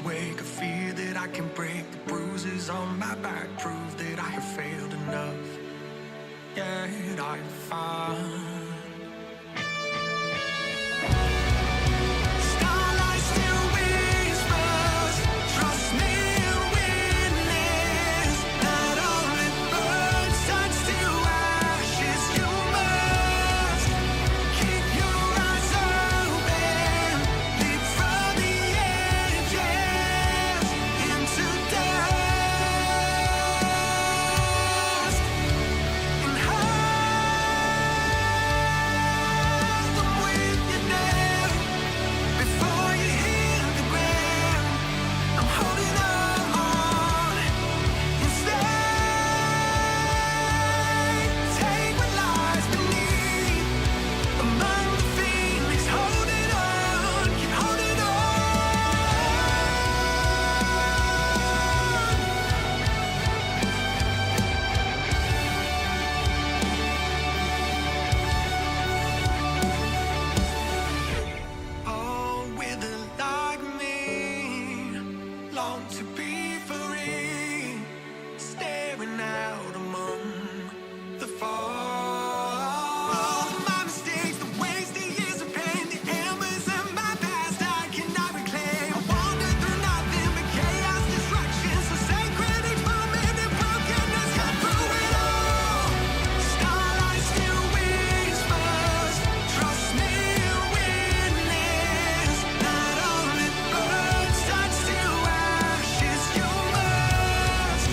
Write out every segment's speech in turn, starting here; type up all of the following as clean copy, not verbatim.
wake, a fear that I can break. The bruises on my back prove that I have failed enough. Yet I found starlight still whispers, trust me and witness. Not all it burns turns to ashes. You must keep your eyes open, leap from the edges into dust, and hold them with you now. Before you hit the ground, I'm holding on and stay. Take what lies beneath among the feelings. Holding on, keep holding on. Oh, with a like me, long to be free, staring out among the fall. My mistakes, the wasted years of pain, the embers of my past I cannot reclaim. I wander through nothing but chaos, destruction, so sacred each moment and brokenness. Come through it all. Starlight still whispers, trust me and witness. Not all it burns turns to ashes. You must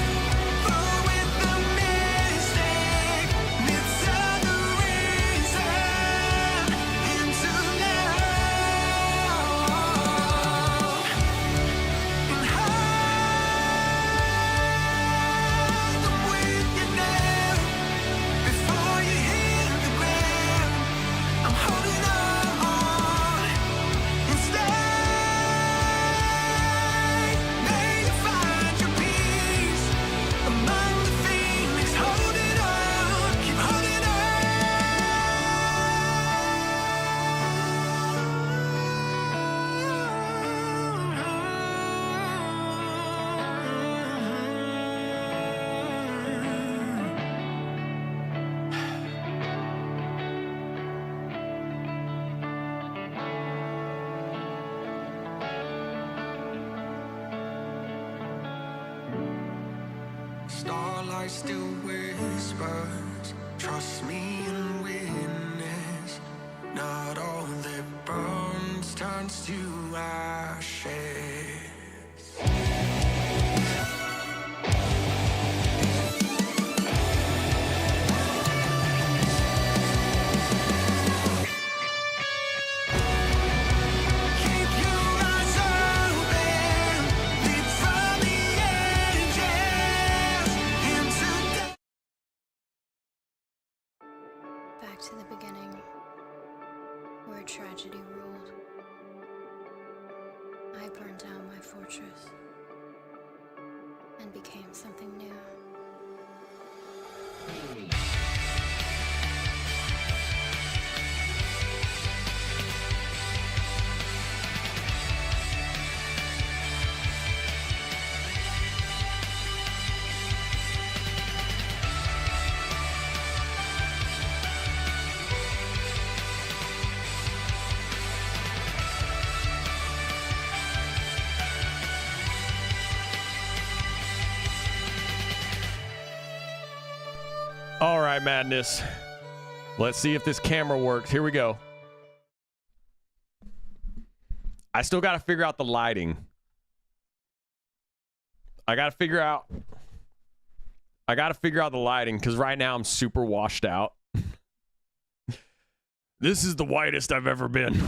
flow with the mystic, midst of the reason into love, and hold them with you now. Before you hit the ground, I'm holding on and stay. May you find your peace among the feelings. Holding on, keep holding on. Starlight still whispers, trust me and witness. Not all that burns turns to ashes. Keep your eyes open, leap from the edges into dust. Back to the beginning, where tragedy ruled. I burned down my fortress and became something new. All right, Madness. Let's see if this camera works. Here we go. I still got to figure out the lighting. I got to figure out the lighting because right now I'm super washed out. This is the whitest I've ever been.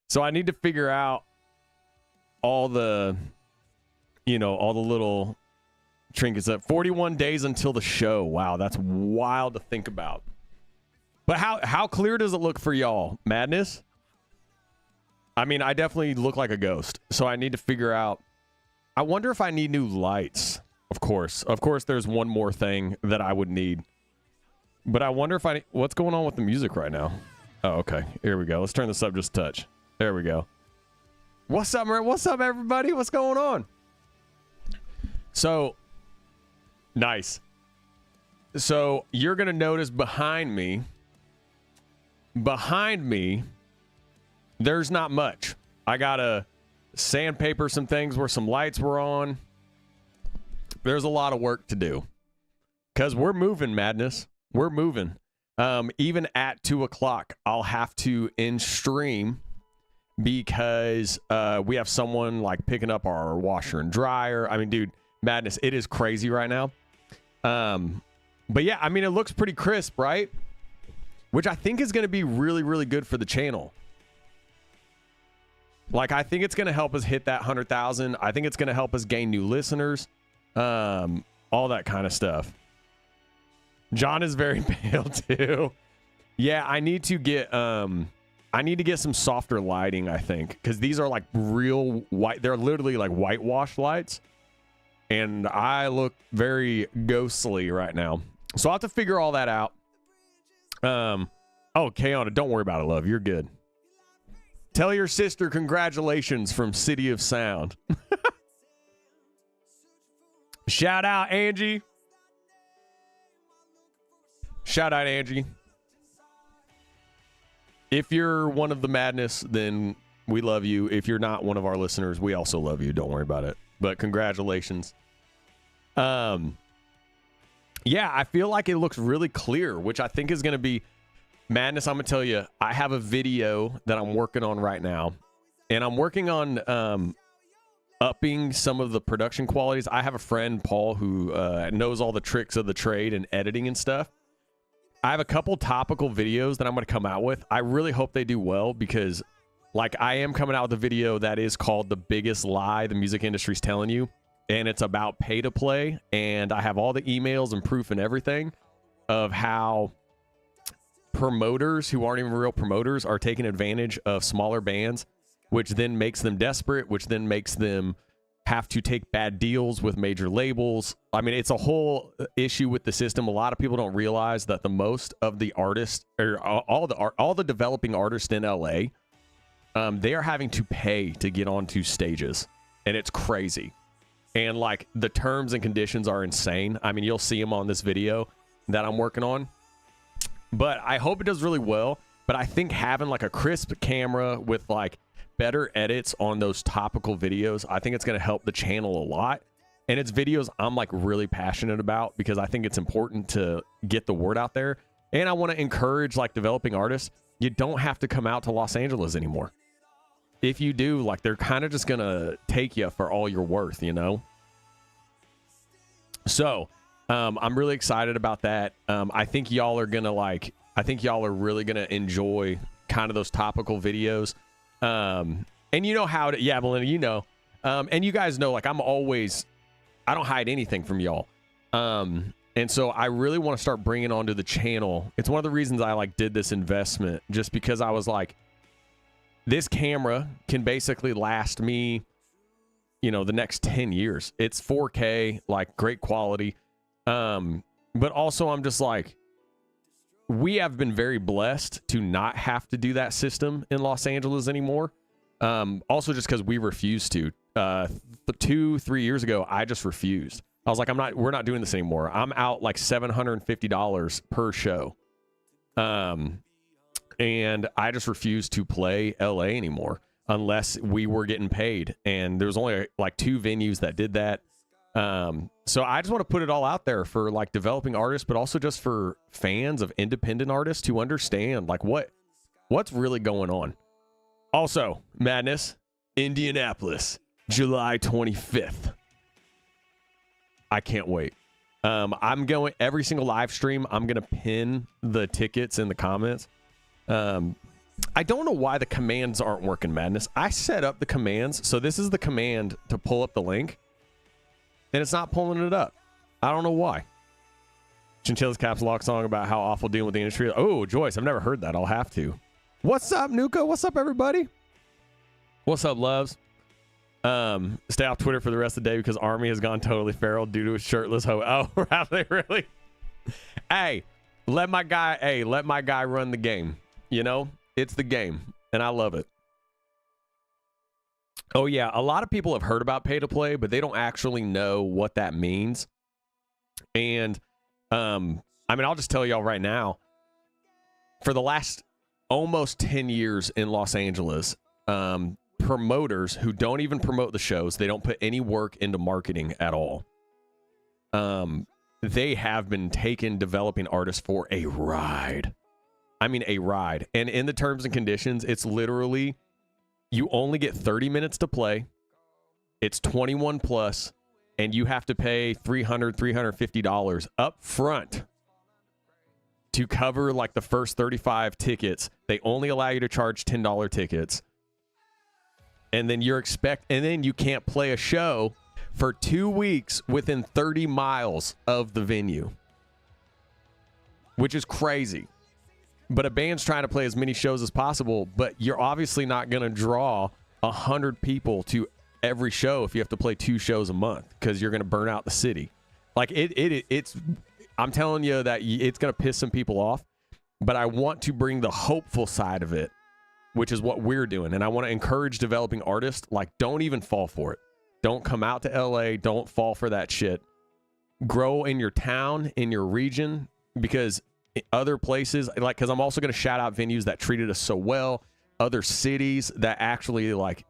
So I need to figure out all the, all the little trinkets up. 41 days until the show. Wow, that's wild to think about. But how clear does it look for y'all? Madness? I mean, I definitely look like a ghost. So I need to figure out. I wonder if I need new lights. Of course, there's one more thing that I would need. But I wonder if what's going on with the music right now? Oh, okay. Here we go. Let's turn this up just a touch. There we go. What's up, man? What's up, everybody? What's going on? So, nice. So, you're going to notice behind me, there's not much. I got to sandpaper some things where some lights were on. There's a lot of work to do because we're moving, Madness. We're moving. Even at 2 o'clock, I'll have to end stream because we have someone like picking up our washer and dryer. I mean, dude, Madness, it is crazy right now. But yeah, I mean, it looks pretty crisp, right? Which I think is going to be really, really good for the channel. Like, I think it's going to help us hit that 100,000. I think it's going to help us gain new listeners. All that kind of stuff. John is very pale too. Yeah, I need to get some softer lighting, I think, because these are like real white. They're literally like whitewash lights, and I look very ghostly right now. So I'll have to figure all that out. Oh, Kayana, don't worry about it, love. You're good. Tell your sister congratulations from City of Sound. Shout out, Angie. Shout out, Angie. If you're one of the Madness, then we love you. If you're not one of our listeners, we also love you. Don't worry about it. But congratulations. Yeah, I feel like it looks really clear, which I think is going to be Madness. I'm going to tell you, I have a video that I'm working on right now, and I'm working on upping some of the production qualities. I have a friend, Paul, who knows all the tricks of the trade and editing and stuff. I have a couple topical videos that I'm going to come out with. I really hope they do well because, like, I am coming out with a video that is called The Biggest Lie the Music Industry's Telling You, and it's about pay to play, and I have all the emails and proof and everything of how promoters who aren't even real promoters are taking advantage of smaller bands, which then makes them desperate, which then makes them have to take bad deals with major labels. I mean, it's a whole issue with the system. A lot of people don't realize that the most of the artists, or all the developing artists in LA, they are having to pay to get onto stages, and it's crazy. And like the terms and conditions are insane. I mean, you'll see them on this video that I'm working on. But I hope it does really well. But I think having like a crisp camera with like better edits on those topical videos, I think it's going to help the channel a lot. And it's videos I'm like really passionate about because I think it's important to get the word out there. And I want to encourage like developing artists. You don't have to come out to Los Angeles anymore. If you do, like, they're kind of just going to take you for all you're worth, you know? So I'm really excited about that. I think y'all are going to like, I think y'all are really going to enjoy kind of those topical videos. And you know how to, yeah, Melinda, you know, and you guys know, like, I don't hide anything from y'all. And so I really want to start bringing onto the channel. It's one of the reasons I like did this investment, just because I was like, this camera can basically last me, you know, the next 10 years. It's 4K, like great quality. But also I'm just like, we have been very blessed to not have to do that system in Los Angeles anymore. Also just because we refused to. 2-3 years ago, I just refused. I was like, we're not doing this anymore. I'm out like $750 per show. And I just refused to play LA anymore unless we were getting paid. And there's only like 2 venues that did that. So I just want to put it all out there for like developing artists, but also just for fans of independent artists to understand like what's really going on. Also, Madness, Indianapolis, July 25th. I can't wait. I'm going every single live stream. I'm going to pin the tickets in the comments. I don't know why the commands aren't working, Madness. I set up the commands. So this is the command to pull up the link, and it's not pulling it up. I don't know why. Chinchilla's Caps Lock song about how awful dealing with the industry. Oh, Joyce, I've never heard that. I'll have to. What's up, Nuka? What's up, everybody? What's up, loves? Stay off Twitter for the rest of the day because Army has gone totally feral due to a shirtless hoe. Oh, have they really? Hey, let my guy run the game. You know, it's the game, and I love it. Oh yeah, a lot of people have heard about pay to play, but they don't actually know what that means. And I mean, I'll just tell y'all right now, for the last almost 10 years in Los Angeles, promoters who don't even promote the shows, they don't put any work into marketing at all. They have been taking developing artists for a ride. I mean, a ride. And in the terms and conditions, it's literally, you only get 30 minutes to play. It's 21 plus, and you have to pay $300, $350 up front to cover like the first 35 tickets. They only allow you to charge $10 tickets. And then and then you can't play a show for 2 weeks within 30 miles of the venue, which is crazy. But a band's trying to play as many shows as possible, but you're obviously not going to draw 100 people to every show if you have to play 2 shows a month, because you're going to burn out the city. Like it's I'm telling you that it's going to piss some people off, but I want to bring the hopeful side of it, which is what we're doing. And I want to encourage developing artists, like, don't even fall for it. Don't come out to LA. Don't fall for that shit. Grow in your town, in your region, because other places, like, because I'm also going to shout out venues that treated us so well, other cities that actually like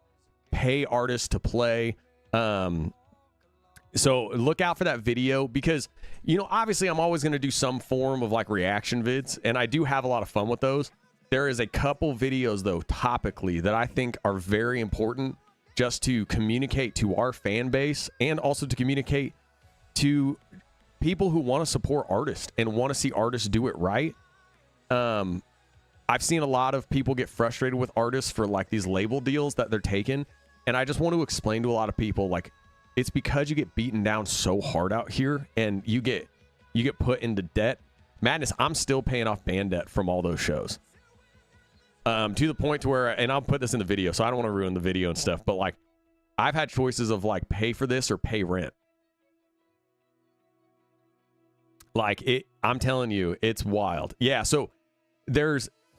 pay artists to play. So look out for that video, because, you know, obviously I'm always going to do some form of like reaction vids, and I do have a lot of fun with those. There is a couple videos though, topically, that I think are very important just to communicate to our fan base, and also to communicate to people who want to support artists and want to see artists do it right. I've seen a lot of people get frustrated with artists for like these label deals that they're taking. And I just want to explain to a lot of people, like, it's because you get beaten down so hard out here, and you get put into debt. Madness, I'm still paying off band debt from all those shows. To the point to where, and I'll put this in the video, so I don't want to ruin the video and stuff, but like, I've had choices of like pay for this or pay rent. Like, I'm telling you, it's wild. Yeah, so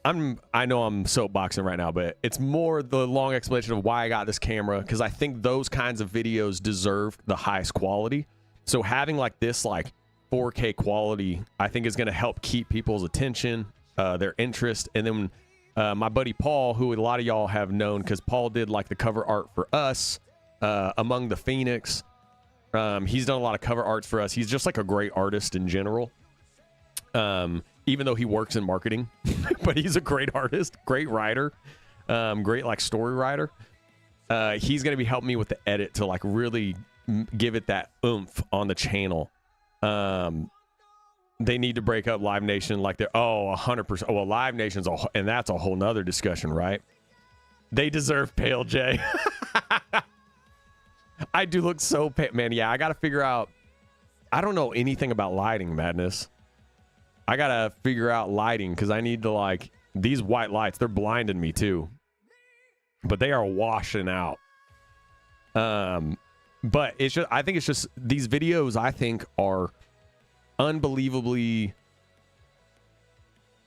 I know I'm soapboxing right now, but it's more the long explanation of why I got this camera, because I think those kinds of videos deserve the highest quality. So having like this like 4K quality, I think, is going to help keep people's attention, their interest. And then my buddy Paul, who a lot of y'all have known, because Paul did like the cover art for us, Among the Phoenix. He's done a lot of cover arts for us. He's just like a great artist in general. Even though he works in marketing, but he's a great artist, great writer, great like story writer. He's going to be helping me with the edit to like really give it that oomph on the channel. They need to break up Live Nation like they're 100%. Well, Live Nation's and that's a whole nother discussion, right? They deserve Pale J. I do look so pale, man. Yeah, I got to figure out. I don't know anything about lighting, Madness. I got to figure out lighting, because I need to, like, these white lights, they're blinding me too. But they are washing out. But it's just, I think it's just, these videos, I think, are unbelievably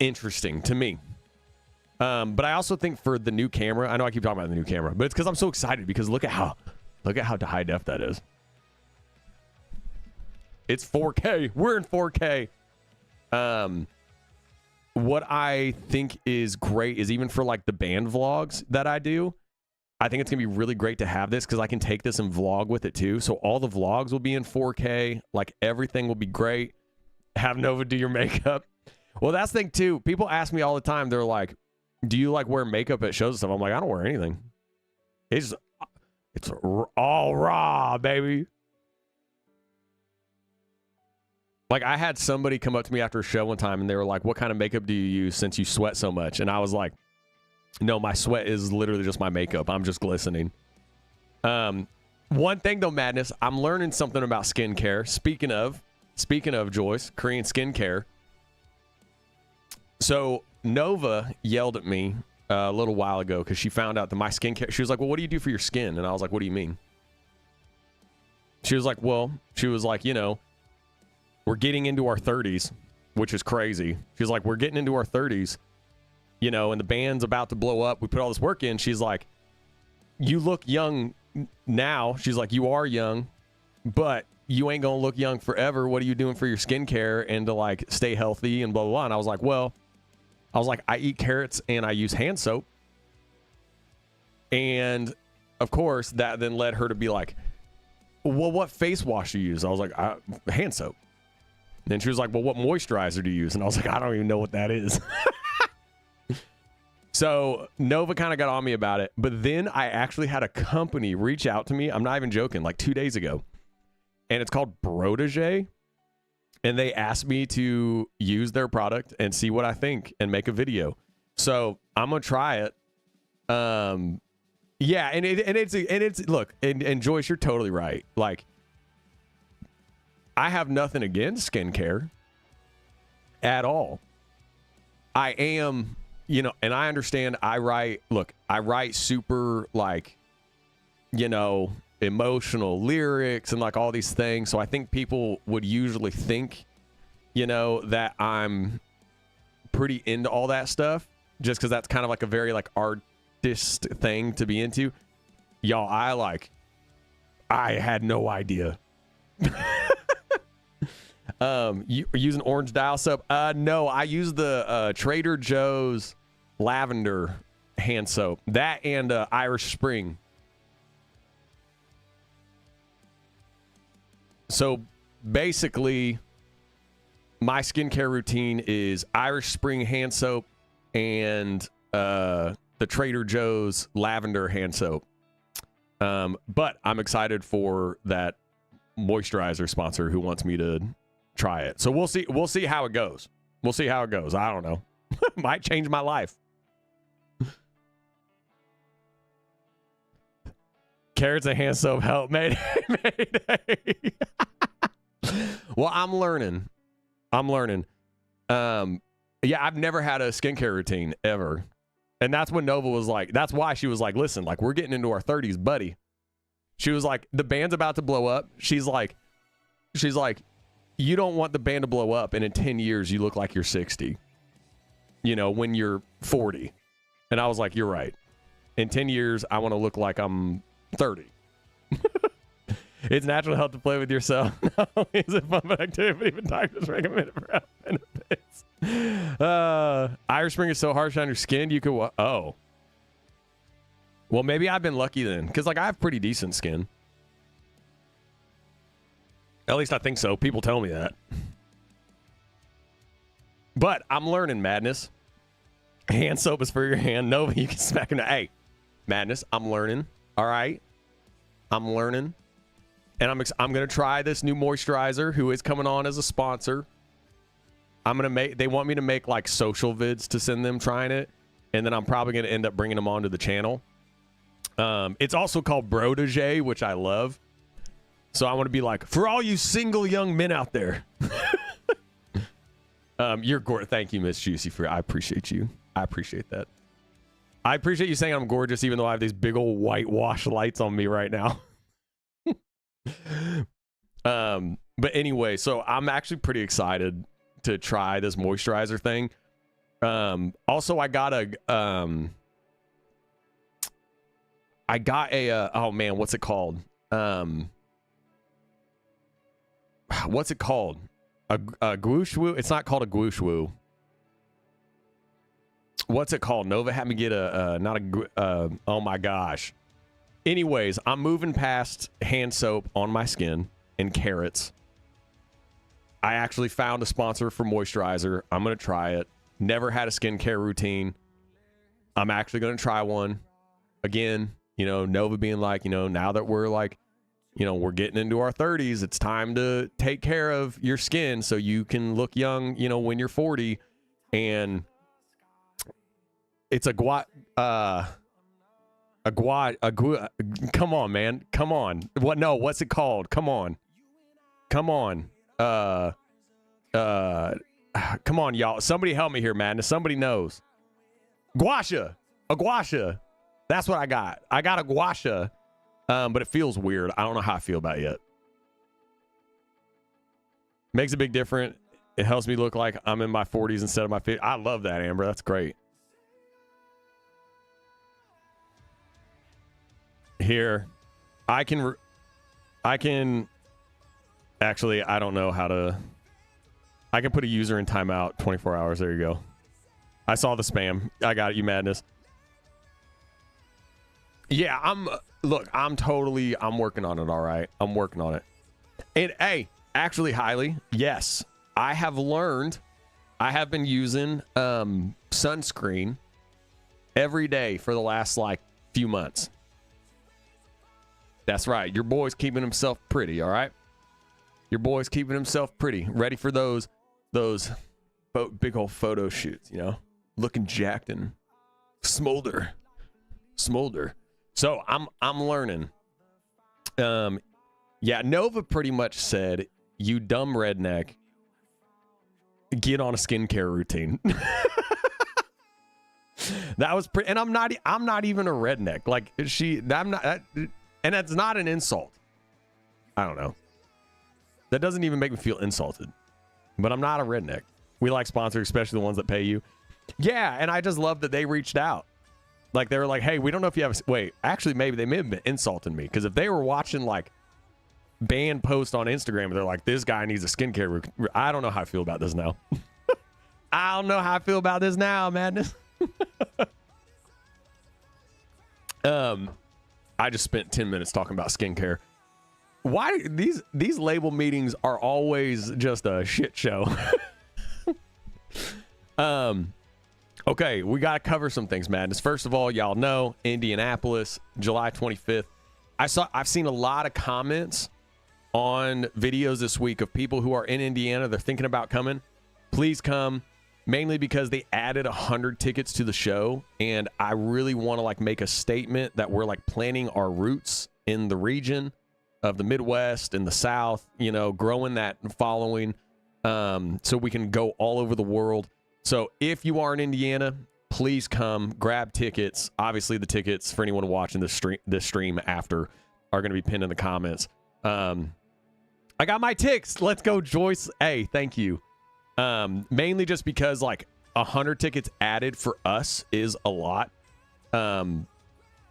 interesting to me. But I also think for the new camera, I know I keep talking about the new camera, but it's because I'm so excited, because look at how high def that is. It's 4K. We're in 4K. What I think is great is, even for like the band vlogs that I do, I think it's gonna be really great to have this, because I can take this and vlog with it too. So all the vlogs will be in 4K. Like, everything will be great. Have Nova do your makeup. Well, that's the thing too. People ask me all the time. They're like, "Do you like wear makeup at shows and stuff?" I'm like, I don't wear anything. It's all raw, baby. Like, I had somebody come up to me after a show one time, and they were like, "What kind of makeup do you use since you sweat so much?" And I was like, "No, my sweat is literally just my makeup. I'm just glistening." One thing though, Madness, I'm learning something about skincare. Speaking of Joyce, Korean skincare. So Nova yelled at me a little while ago, because she found out that my skincare, she was like, "Well, what do you do for your skin?" And I was like, "What do you mean?" She was like, "You know, we're getting into our 30s, which is crazy." She's like, "We're getting into our 30s, you know, and the band's about to blow up. We put all this work in." She's like, you look young now. She's like, you are young, but you ain't gonna look young forever. What are you doing for your skincare and to like stay healthy and blah blah blah? And I was like, I eat carrots and I use hand soap. And of course, that then led her to be like, well, what face wash do you use? I was like, hand soap. And then she was like, well, what moisturizer do you use? And I was like, I don't even know what that is. So Nova kind of got on me about it. But then I actually had a company reach out to me. I'm not even joking, like 2 days ago. And it's called Protege. And they asked me to use their product and see what I think and make a video. So I'm going to try it. Yeah, and it's look, and Joyce, you're totally right. Like, I have nothing against skincare at all. I am, you know, and I understand I write super, like, you know, emotional lyrics and like all these things. So I think people would usually think, you know, that I'm pretty into all that stuff just because that's kind of like a very like artist thing to be into. Y'all, I had no idea. You using orange dial soap? No, I use the Trader Joe's lavender hand soap. That and Irish Spring. So basically, my skincare routine is Irish Spring hand soap and the Trader Joe's lavender hand soap. But I'm excited for that moisturizer sponsor who wants me to try it. So we'll see. We'll see how it goes. We'll see how it goes. I don't know. Might change my life. Carrots and hand soap help. Mayday. Well, I'm learning. Yeah, I've never had a skincare routine ever. And that's when Nova was like, that's why she was like, listen, like, we're getting into our 30s, buddy. She was like, the band's about to blow up. She's like, you don't want the band to blow up, and in 10 years, you look like you're 60, you know, when you're 40. And I was like, you're right. In 10 years, I want to look like I'm 30. It's natural health to play with yourself. Not only is it fun, but activity, but doctors recommend it for health benefits. Irish Spring is so harsh on your skin, you could... Oh. Well, maybe I've been lucky then, because like I have pretty decent skin. At least I think so. People tell me that. But I'm learning, Madness. Hand soap is for your hand. Nova, you can smack him. Hey, Madness, I'm learning. All right? I'm learning. And I'm going to try this new moisturizer who is coming on as a sponsor. They want me to make like social vids to send them trying it. And then I'm probably going to end up bringing them onto the channel. It's also called Protege, which I love. So I want to be like, for all you single young men out there. You're gorgeous. Thank you, Miss Juicy. I appreciate you. I appreciate that. I appreciate you saying I'm gorgeous, even though I have these big old whitewash lights on me right now. But anyway, so I'm actually pretty excited to try this moisturizer thing. Also, I got a oh man, what's it called? What's it called? A gwoosh woo? It's not called a gwoosh woo. What's it called? Nova had me get oh my gosh. Anyways, I'm moving past hand soap on my skin and carrots. I actually found a sponsor for moisturizer. I'm going to try it. Never had a skincare routine. I'm actually going to try one. Again, you know, Nova being like, you know, now that we're like, you know, we're getting into our 30s, it's time to take care of your skin so you can look young, you know, when you're 40. And it's come on, man. Come on. What? No, what's it called? Come on. Come on, y'all. Somebody help me here, man. Somebody knows. Gua sha. A gua sha. That's what I got. I got a gua sha. But it feels weird. I don't know how I feel about it yet. Makes a big difference. It helps me look like I'm in my 40s instead of my 50s. I love that, Amber. That's great. Here, I can actually, I don't know how to. I can put a user in timeout 24 hours. There you go. I saw the spam. I got it, you madness. Yeah, I'm working on it, all right? I'm working on it. And hey, actually, Hailey, yes, I have learned. I have been using sunscreen every day for the last few months. That's right. Your boy's keeping himself pretty, all right? Your boy's keeping himself pretty, ready for those big old photo shoots, you know, looking jacked and smolder. So I'm learning. Yeah, Nova pretty much said, "You dumb redneck, get on a skincare routine." That was and I'm not even a redneck. I'm not, and that's not an insult. I don't know. That doesn't even make me feel insulted. But I'm not a redneck. We like sponsors, especially the ones that pay you. Yeah, and I just love that they reached out. They were like, "Hey, we don't know if you have wait, actually maybe they may have been insulting me, because if they were watching band posts on Instagram and they're like, this guy needs a skincare I don't know how I feel about this now. I don't know how I feel about this now, madness. I just spent 10 minutes talking about skincare. Why these label meetings are always just a shit show. Okay, we got to cover some things, madness. First of all, y'all know Indianapolis, July 25th. I've seen a lot of comments on videos this week of people who are in Indiana. They're thinking about coming. Please come, mainly because they added 100 tickets to the show, and I really want to make a statement that we're planting our roots in the region of the Midwest and the South, you know, growing that following, so we can go all over the world. So if you are in Indiana, please come, grab tickets. Obviously, the tickets for anyone watching this stream after are going to be pinned in the comments. I got my ticks. Let's go, Joyce. Hey, thank you. Mainly just because 100 tickets added for us is a lot. And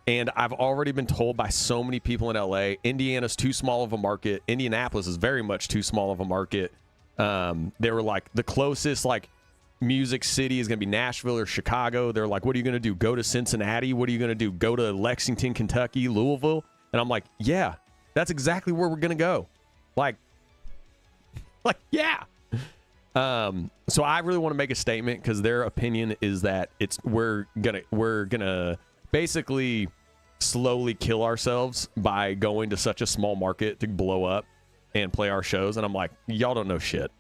I've already been told by so many people in LA, Indiana's too small of a market. Indianapolis is very much too small of a market. They were the closest music city is going to be Nashville or Chicago. They're like, what are you going to do? Go to Cincinnati? What are you going to do? Go to Lexington, Kentucky, Louisville? And I'm like, yeah, that's exactly where we're going to go. Yeah. So I really want to make a statement, because their opinion is that we're gonna basically slowly kill ourselves by going to such a small market to blow up and play our shows. And I'm like, y'all don't know shit.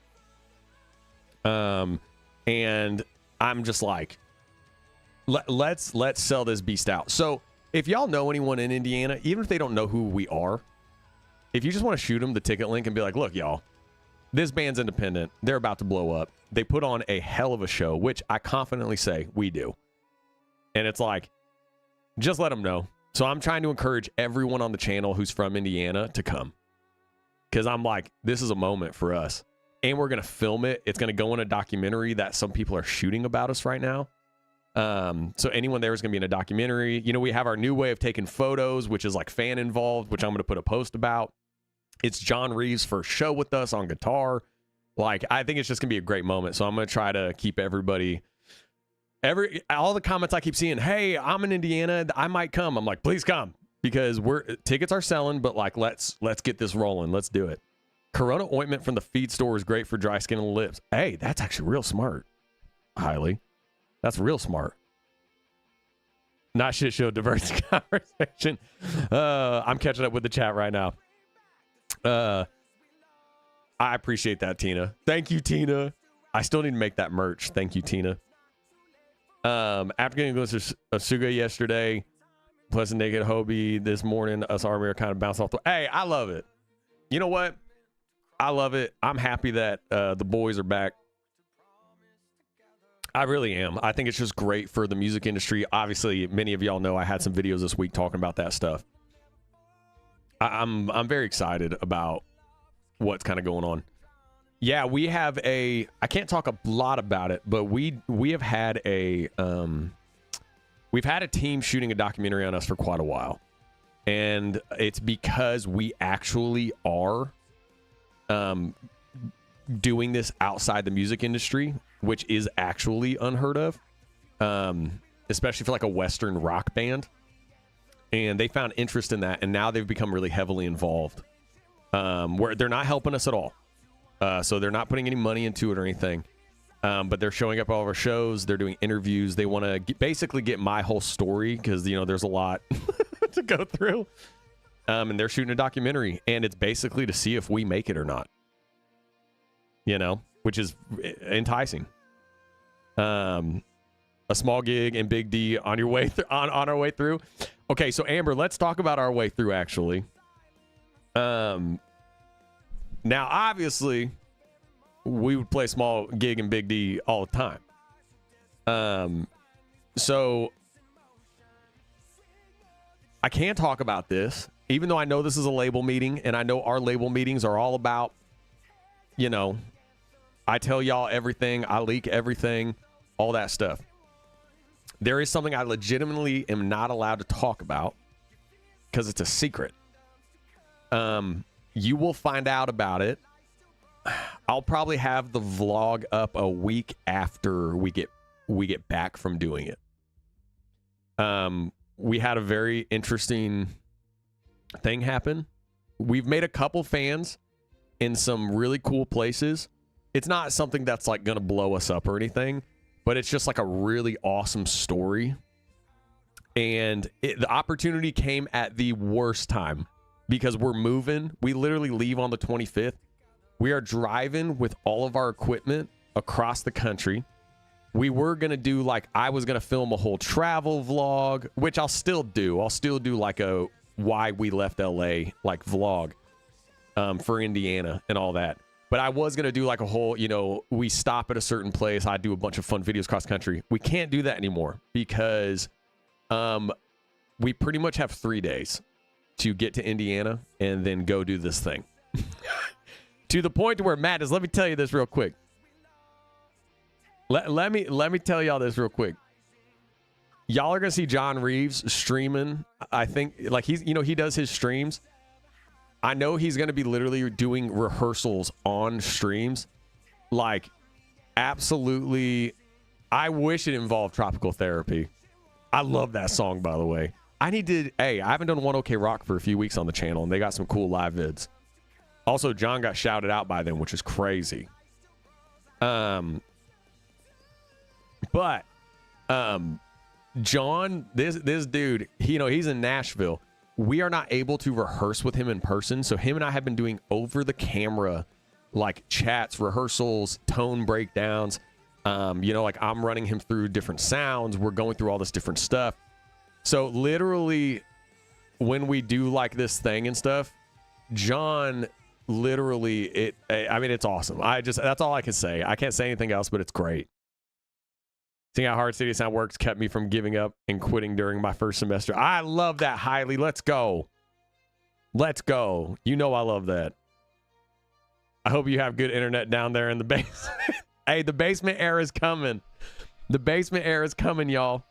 And I'm just let's sell this beast out. So if y'all know anyone in Indiana, even if they don't know who we are, if you just want to shoot them the ticket link and be like, look, y'all, this band's independent. They're about to blow up. They put on a hell of a show, which I confidently say we do. And it's just let them know. So I'm trying to encourage everyone on the channel who's from Indiana to come. Because I'm this is a moment for us. And we're going to film it. It's going to go in a documentary that some people are shooting about us right now. So anyone there is going to be in a documentary. You know, we have our new way of taking photos, which is fan involved, which I'm going to put a post about. It's John Reeves' first show with us on guitar. I think it's just going to be a great moment. So I'm going to try to keep everybody, all the comments I keep seeing, hey, I'm in Indiana, I might come. I'm please come, because tickets are selling, but let's get this rolling. Let's do it. Corona ointment from the feed store is great for dry skin and lips. Hey, that's actually real smart. Hailey. That's real smart. Not shit show, diversity conversation. I'm catching up with the chat right now. I appreciate that, Tina. Thank you, Tina. I still need to make that merch. Thank you, Tina. After getting to Asuga yesterday, plus a naked Hobie this morning, us Army are kind of bouncing off the... Hey, I love it. You know what? I love it. I'm happy that the boys are back. I really am. I think it's just great for the music industry. Obviously, many of y'all know I had some videos this week talking about that stuff. I'm very excited about what's kind of going on. Yeah, we have I can't talk a lot about it, but we have had we've had a team shooting a documentary on us for quite a while. And it's because we actually are doing this outside the music industry, which is actually unheard of, especially for like a Western rock band. And they found interest in that, and now they've become really heavily involved, where they're not helping us at all. So they're not putting any money into it or anything, but they're showing up at all of our shows. They're doing interviews. They want to basically get my whole story because, you know, there's a lot to go through. And they're shooting a documentary, and it's basically to see if we make it or not, you know, which is enticing. A small gig and Big D on your way on our way through. Okay, so Amber, let's talk about our way through actually. Now obviously we would play small gig and Big D all the time. So I can't talk about this, even though I know this is a label meeting, and I know our label meetings are all about, you know, I tell y'all everything, I leak everything, all that stuff. There is something I legitimately am not allowed to talk about because it's a secret. You will find out about it. I'll probably have the vlog up a week after we get back from doing it. We had a very interesting thing happen. We've made a couple fans in some really cool places. It's not something that's like gonna blow us up or anything, but it's just like a really awesome story. And the opportunity came at the worst time because we're moving. We literally leave on the 25th. We are driving with all of our equipment across the country. We were going to do like, I was going to film a whole travel vlog, which I'll still do. I'll still do like a why we left LA like vlog for Indiana and all that. But I was going to do like a whole, you know, we stop at a certain place. I do a bunch of fun videos across country. We can't do that anymore because we pretty much have 3 days to get to Indiana and then go do this thing. To the point where, Matt, let me tell you this real quick. Let me tell y'all this real quick. Y'all are going to see John Reeves streaming. I think like he's, you know, he does his streams. I know he's going to be literally doing rehearsals on streams. Like, absolutely. I wish it involved Tropical Therapy. I love that song, by the way. I haven't done One OK Rock for a few weeks on the channel, and they got some cool live vids. Also, John got shouted out by them, which is crazy. But John, this dude, he's in Nashville. We are not able to rehearse with him in person, so him and I have been doing over the camera like chats, rehearsals, tone breakdowns. Like I'm running him through different sounds. We're going through all this different stuff. So literally when we do like this thing and stuff, John literally it's awesome. That's all I can say. I can't say anything else, but it's great. Seeing how hard City Sound works kept me from giving up and quitting during my first semester. I love that highly. Let's go. Let's go. You know I love that. I hope you have good internet down there in the basement. Hey, the basement era is coming. The basement era is coming, y'all.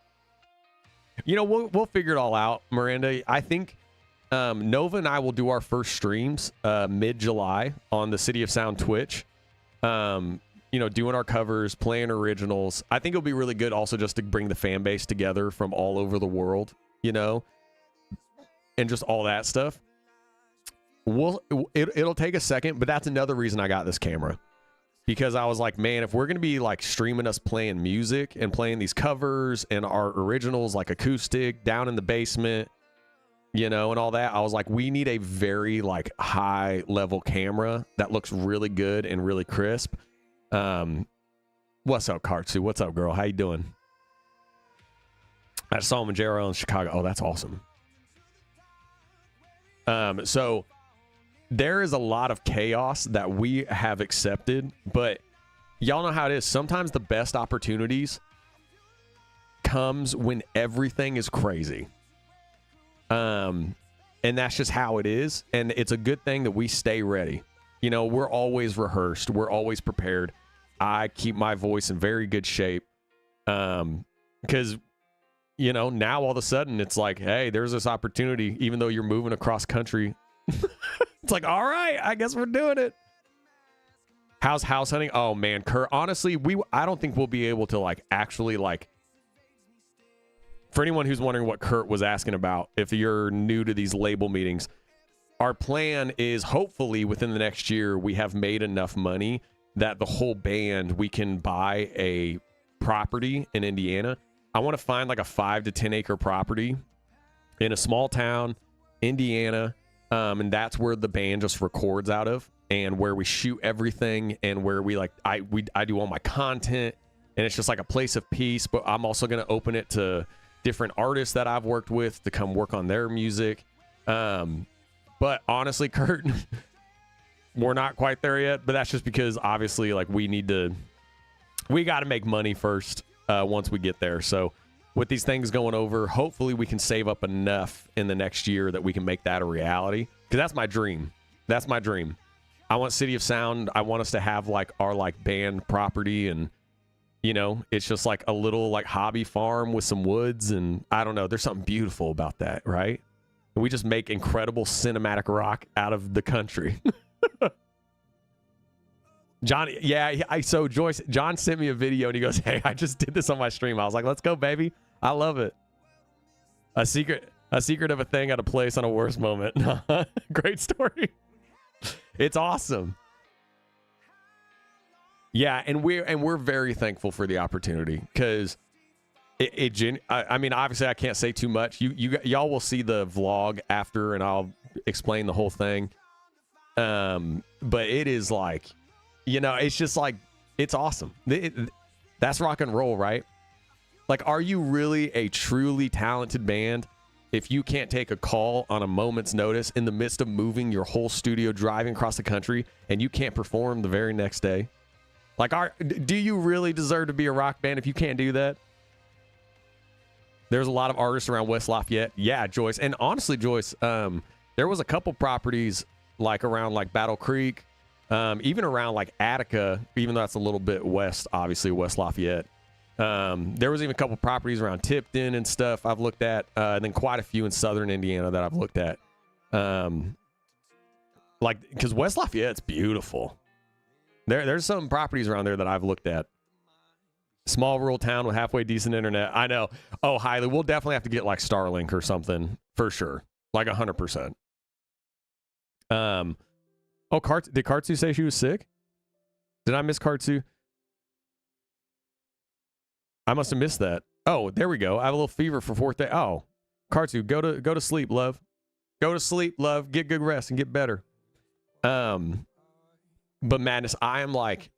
You know, we'll figure it all out, Miranda. I think Nova and I will do our first streams mid-July on the City of Sound Twitch. Doing our covers, playing originals. I think it'll be really good also just to bring the fan base together from all over the world, and just all that stuff. It'll take a second, but that's another reason I got this camera. Because I was like, man, if we're going to be like streaming us playing music and playing these covers and our originals like acoustic down in the basement, and all that, I was like, we need a very like high level camera that looks really good and really crisp. What's up, Kartsu? What's up, girl? How you doing? I saw him in JRL in Chicago. Oh, that's awesome. So there is a lot of chaos that we have accepted, but y'all know how it is. Sometimes the best opportunities comes when everything is crazy. And that's just how it is. And it's a good thing that we stay ready. We're always rehearsed. We're always prepared. I keep my voice in very good shape. Because you know, now all of a sudden it's like, hey, there's this opportunity, even though you're moving across country. It's like, all right, I guess we're doing it. How's house hunting? Oh man, Kurt, honestly, I don't think we'll be able to like actually like, for anyone who's wondering what Kurt was asking about, if you're new to these label meetings, our plan is hopefully within the next year, we have made enough money that the whole band, we can buy a property in Indiana. I want to find like a 5 to 10 acre property in a small town, Indiana. And that's where the band just records out of, and where we shoot everything, and where we like, I do all my content, and it's just like a place of peace. But I'm also going to open it to different artists that I've worked with to come work on their music. But honestly, Kurt, we're not quite there yet, but that's just because obviously like we got to make money first once we get there. So with these things going over, hopefully we can save up enough in the next year that we can make that a reality. Because that's my dream. That's my dream. I want City of Sound. I want us to have like our like band property, and you know, it's just like a little like hobby farm with some woods, and I don't know. There's something beautiful about that, right? And we just make incredible cinematic rock out of the country. John, yeah, so Joyce, John sent me a video and he goes, hey, I just did this on my stream. I was like, let's go, baby. I love it. A secret of a thing at a place on a worse moment. Great story. It's awesome. Yeah, and we're very thankful for the opportunity, because I mean, obviously I can't say too much. Y'all will see the vlog after and I'll explain the whole thing. But it is like, you know, it's just like, it's awesome. That's rock and roll, right? Like, are you really a truly talented band if you can't take a call on a moment's notice in the midst of moving your whole studio, driving across the country, and you can't perform the very next day? Like, do you really deserve to be a rock band if you can't do that? There's a lot of artists around West Lafayette. Yeah, Joyce. And honestly, Joyce, there was a couple properties like around like Battle Creek, even around like Attica, even though that's a little bit west, obviously West Lafayette. There was even a couple properties around Tipton and stuff I've looked at, and then quite a few in southern Indiana that I've looked at. Like, because West Lafayette's beautiful. There's some properties around there that I've looked at. Small rural town with halfway decent internet. I know. Oh, Hiley, we'll definitely have to get like Starlink or something for sure. Like 100%. Oh, did Kartsu say she was sick? Did I miss Kartsu? I must have missed that. Oh, there we go. I have a little fever for 4th day. Oh, Kartsu, go to sleep, love. Go to sleep, love. Get good rest and get better. But Madness, I am like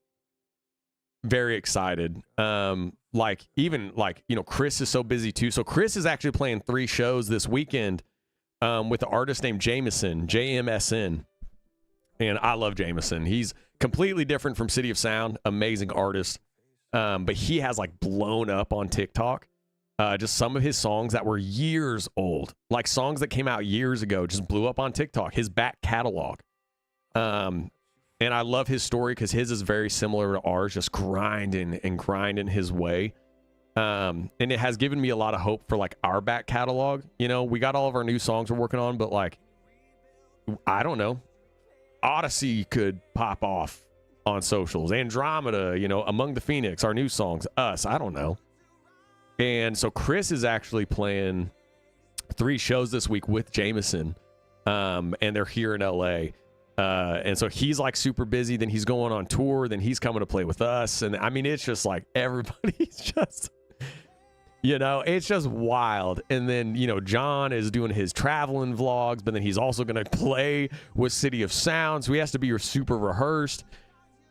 very excited. Like even like, you know, Chris is so busy too. So Chris is actually playing 3 shows this weekend with an artist named Jameson, JMSN. And I love Jameson. He's completely different from City of Sound, amazing artist. But he has like blown up on TikTok. Just some of his songs that were years old, like songs that came out years ago, just blew up on TikTok, his back catalog. And I love his story because his is very similar to ours, just grinding and grinding his way. And it has given me a lot of hope for like our back catalog. You know, we got all of our new songs we're working on, but like, I don't know. Odyssey could pop off on socials. Andromeda, you know, Among the Phoenix, our new songs, us, I don't know. And so Chris is actually playing 3 shows this week with Jameson. And they're here in LA. And so he's like super busy. Then he's going on tour. Then he's coming to play with us. And I mean, it's just like everybody's just, you know, it's just wild. And then, you know, John is doing his traveling vlogs, but then he's also going to play with City of Sound. So he has to be super rehearsed,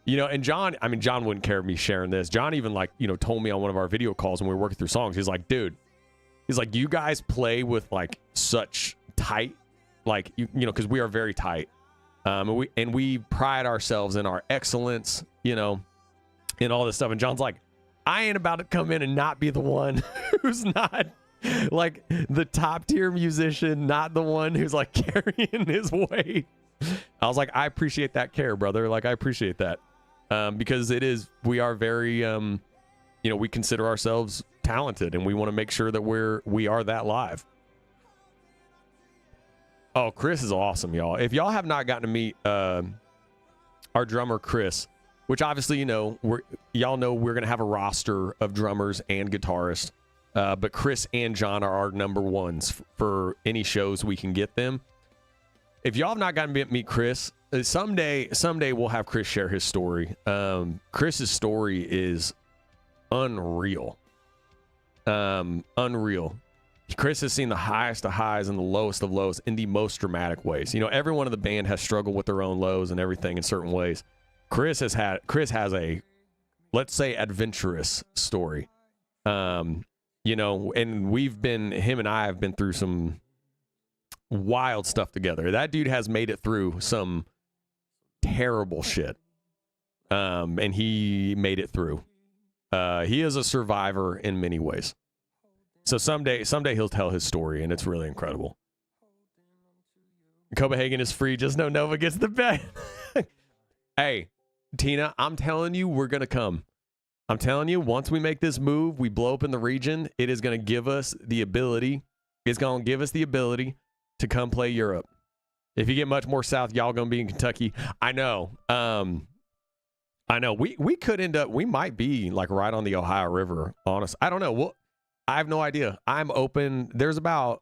you know. And John, I mean, John wouldn't care me sharing this. John even like, you know, told me on one of our video calls when we were working through songs, he's like, dude, he's like, you guys play with like such tight, like, you know, because we are very tight. And we pride ourselves in our excellence, you know, and all this stuff. And John's like, I ain't about to come in and not be the one who's not like the top tier musician, not the one who's like carrying his weight. I was like, I appreciate that care, brother. Like, I appreciate that. Because we are very, you know, we consider ourselves talented, and we want to make sure that we are that live. Oh, Chris is awesome, y'all. If y'all have not gotten to meet our drummer Chris, which obviously y'all know we're gonna have a roster of drummers and guitarists, but Chris and John are our number ones for any shows we can get them. If y'all have not gotten to meet Chris, someday we'll have Chris share his story. Chris's story is unreal. Unreal. Chris has seen the highest of highs and the lowest of lows in the most dramatic ways. Everyone in the band has struggled with their own lows and everything in certain ways. Chris has a, let's say, adventurous story. And him and I have been through some wild stuff together. That dude has made it through some terrible shit. And he made it through. He is a survivor in many ways. So someday he'll tell his story, and it's really incredible. Copenhagen is free. Just know Nova gets the bet. Hey, Tina, I'm telling you, we're going to come. I'm telling you, once we make this move, we blow up in the region, it is going to give us the ability. It's going to give us the ability to come play Europe. If you get much more south, y'all going to be in Kentucky. I know. We could end up, we might be like right on the Ohio River, honest. I don't know. Well, I have no idea. I'm open. There's about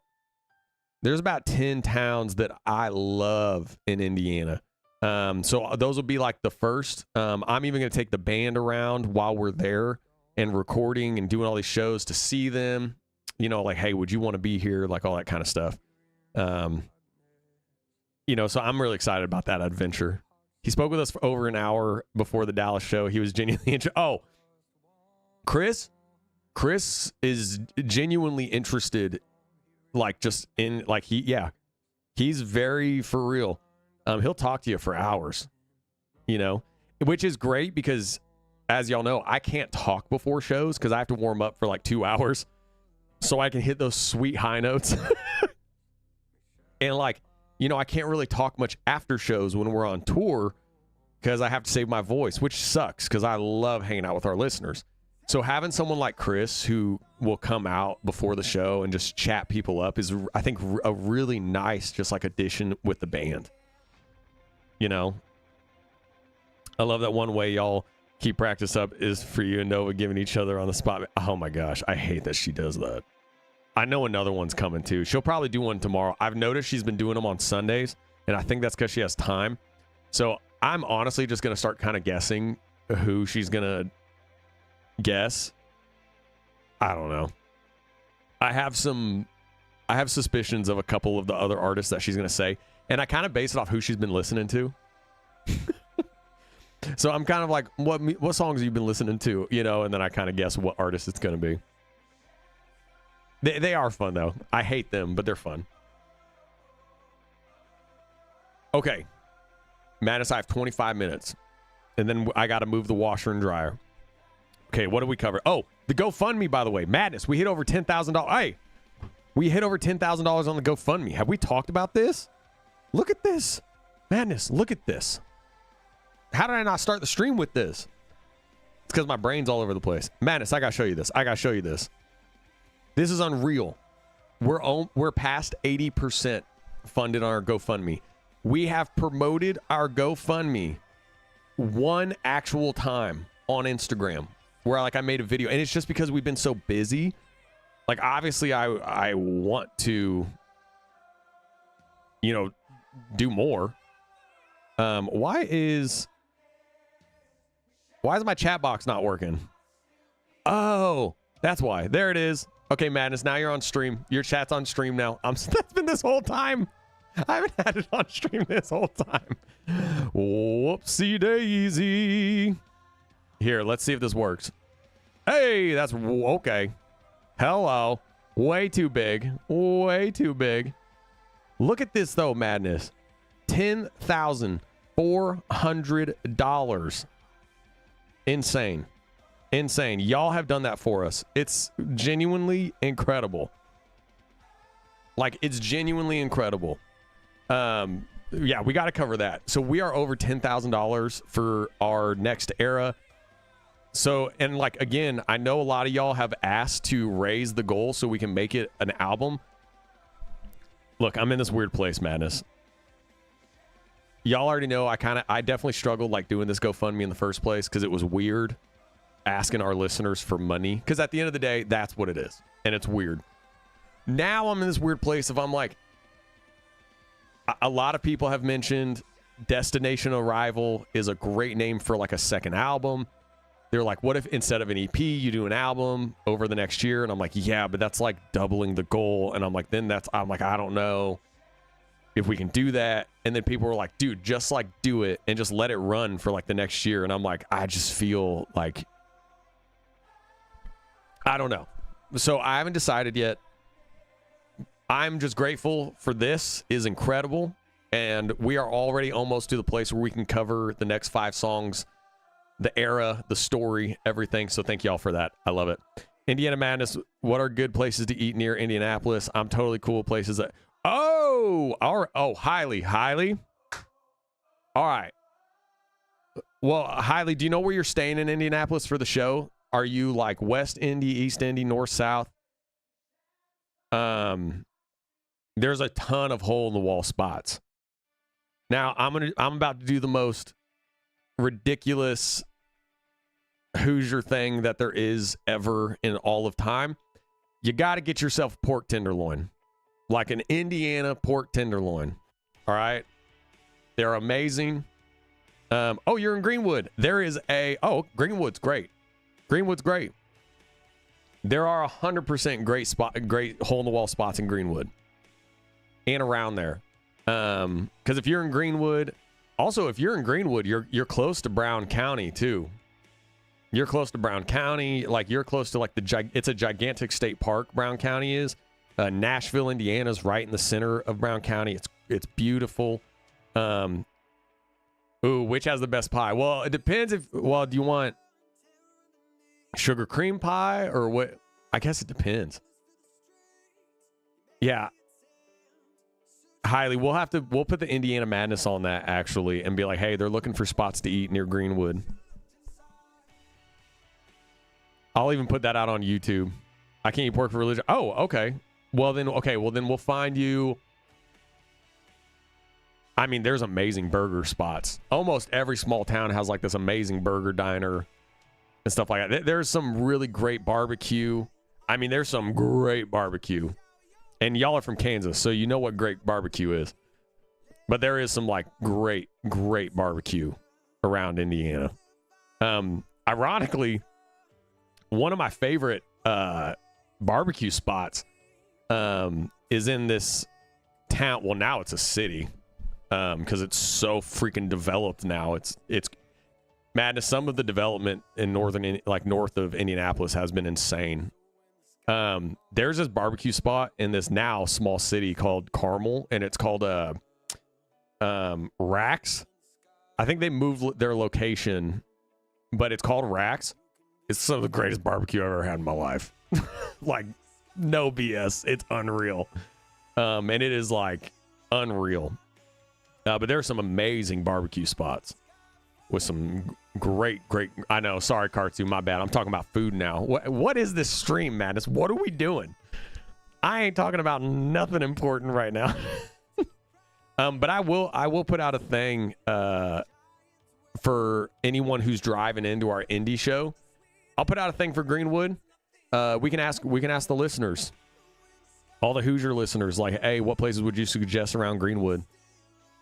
10 towns that I love in Indiana. So those will be like the first. I'm even going to take the band around while we're there and recording and doing all these shows to see them, like, hey, would you want to be here? Like all that kind of stuff. So I'm really excited about that adventure. He spoke with us for over an hour before the Dallas show. He was genuinely interested. Oh, Chris is genuinely interested, like just in like he's very for real. He'll talk to you for hours, which is great because as y'all know, I can't talk before shows because I have to warm up for like 2 hours so I can hit those sweet high notes. And like, I can't really talk much after shows when we're on tour because I have to save my voice, which sucks because I love hanging out with our listeners. So having someone like Chris who will come out before the show and just chat people up is, I think, a really nice just like addition with the band. I love that one way y'all keep practice up is for you and Nova giving each other on the spot. Oh my gosh, I hate that she does that. I know another one's coming too. She'll probably do one tomorrow. I've noticed she's been doing them on Sundays, and I think that's because she has time. So I'm honestly just going to start kind of guessing who she's going to guess. I don't know. I have suspicions of a couple of the other artists that she's going to say, and I kind of base it off who she's been listening to. So I'm kind of like, what songs have you been listening to? And then I kind of guess what artist it's going to be. They are fun, though. I hate them, but they're fun. Okay. Madness, I have 25 minutes. And then I got to move the washer and dryer. Okay, what did we cover? Oh, the GoFundMe, by the way. Madness, we hit over $10,000. Hey, we hit over $10,000 on the GoFundMe. Have we talked about this? Look at this. Madness, look at this. How did I not start the stream with this? It's because my brain's all over the place. Madness, I got to show you this. This is unreal. We're past 80% funded on our GoFundMe. We have promoted our GoFundMe one actual time on Instagram where I made a video, and it's just because we've been so busy. Like, obviously I want to, do more. Why is my chat box not working? Oh, that's why. There it is. Okay, Madness, now you're on stream. Your chat's on stream now. That's been this whole time. I haven't had it on stream this whole time. Whoopsie daisy. Here, let's see if this works. Hey, that's okay. Hello. Way too big. Way too big. Look at this, though, Madness. $10,400. Insane. Insane. Y'all have done that for us. It's genuinely incredible. Like, it's genuinely incredible. Yeah, we got to cover that. So we are over $10,000 for our next era. So, and like, again, I know a lot of y'all have asked to raise the goal so we can make it an album. Look, I'm in this weird place, Madness. Y'all already know I definitely struggled like doing this GoFundMe in the first place because it was weird asking our listeners for money. Because at the end of the day, that's what it is. And it's weird. Now I'm in this weird place of I'm like, a lot of people have mentioned Destination Arrival is a great name for like a second album. They're like, what if instead of an EP, you do an album over the next year? And I'm like, yeah, but that's like doubling the goal. And I'm like, I'm like, I don't know if we can do that. And then people were like, dude, just like do it and just let it run for like the next year. And I'm like, I just feel like, I don't know. So I haven't decided yet. I'm just grateful for this is incredible. And we are already almost to the place where we can cover the next 5 songs, the era, the story, everything. So thank y'all for that. I love it. Indiana Madness, what are good places to eat near Indianapolis? I'm totally cool with places that... Oh, Hiley. All right. Well, Hiley, do you know where you're staying in Indianapolis for the show? Are you like West Indy, East Indy, North, South? There's a ton of hole-in-the-wall spots. Now, I'm about to do the most ridiculous Hoosier thing that there is ever in all of time. You got to get yourself a pork tenderloin, like an Indiana pork tenderloin. All right, they're amazing. You're in Greenwood. There is Greenwood's great. Greenwood's great. There are 100% great hole-in-the-wall spots in Greenwood and around there. Because if you're in Greenwood, you're close to Brown County too. You're close to Brown County, like you're close to like it's a gigantic state park. Brown County is. Nashville, Indiana's right in the center of Brown County. It's beautiful. Which has the best pie? Well, it depends do you want sugar cream pie or what? I guess it depends. Yeah. Hiley, we'll put the Indiana Madness on that actually and be like, hey, they're looking for spots to eat near Greenwood. I'll even put that out on YouTube. I can't eat pork for religion. Oh, okay. Well then we'll find you. I mean, there's amazing burger spots. Almost every small town has like this amazing burger diner and stuff like that. There's some really great barbecue. I mean, there's some great barbecue. And y'all are from Kansas, so you know what great barbecue is. But there is some like great barbecue around Indiana. Ironically, one of my favorite barbecue spots is in this town. Well, now it's a city because it's so freaking developed now. It's madness. Some of the development in north of Indianapolis has been insane. There's this barbecue spot in this now small city called Carmel, and it's called Rax. I think they moved their location, but it's called Rax. It's some of the greatest barbecue I've ever had in my life. Like, no BS. It's unreal. And it is like unreal. But there's some amazing barbecue spots with some great. I know. Sorry, Kartsu. My bad. I'm talking about food now. What is this stream, Madness? What are we doing? I ain't talking about nothing important right now. But I will put out a thing for anyone who's driving into our indie show. I'll put out a thing for Greenwood. We can ask the listeners, all the Hoosier listeners, like, hey, what places would you suggest around Greenwood?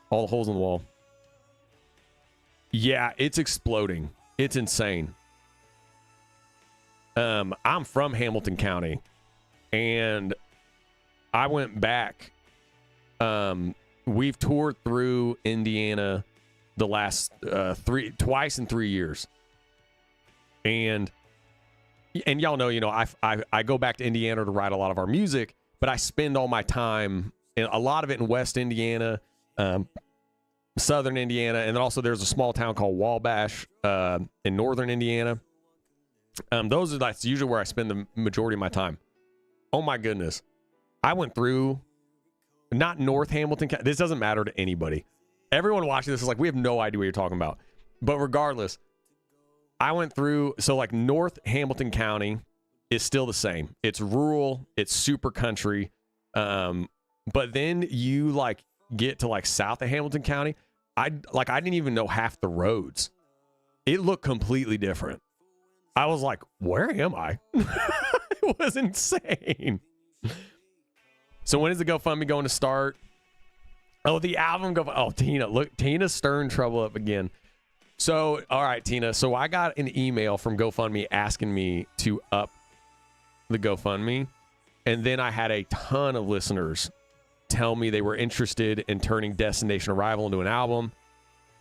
All the holes in the wall. Yeah, it's exploding. It's insane. I'm from Hamilton County, and I went back. We've toured through Indiana the last twice in 3 years, and y'all know, I go back to Indiana to write a lot of our music, but I spend all my time, a lot of it in West Indiana, Southern Indiana, and then also there's a small town called Wabash in Northern Indiana. That's usually where I spend the majority of my time. Oh my goodness. I went through, not North Hamilton. This doesn't matter to anybody. Everyone watching this is like, we have no idea what you're talking about. But regardless, I went through, so like North Hamilton County is still the same. It's rural, it's super country. But then you like get to like south of Hamilton County. I didn't even know half the roads. It looked completely different. I was like, where am I? It was insane. So when is the GoFundMe going to start? Oh, the album Tina, look, Tina's stirring trouble up again. So, all right, Tina. So I got an email from GoFundMe asking me to up the GoFundMe. And then I had a ton of listeners tell me they were interested in turning Destination Arrival into an album.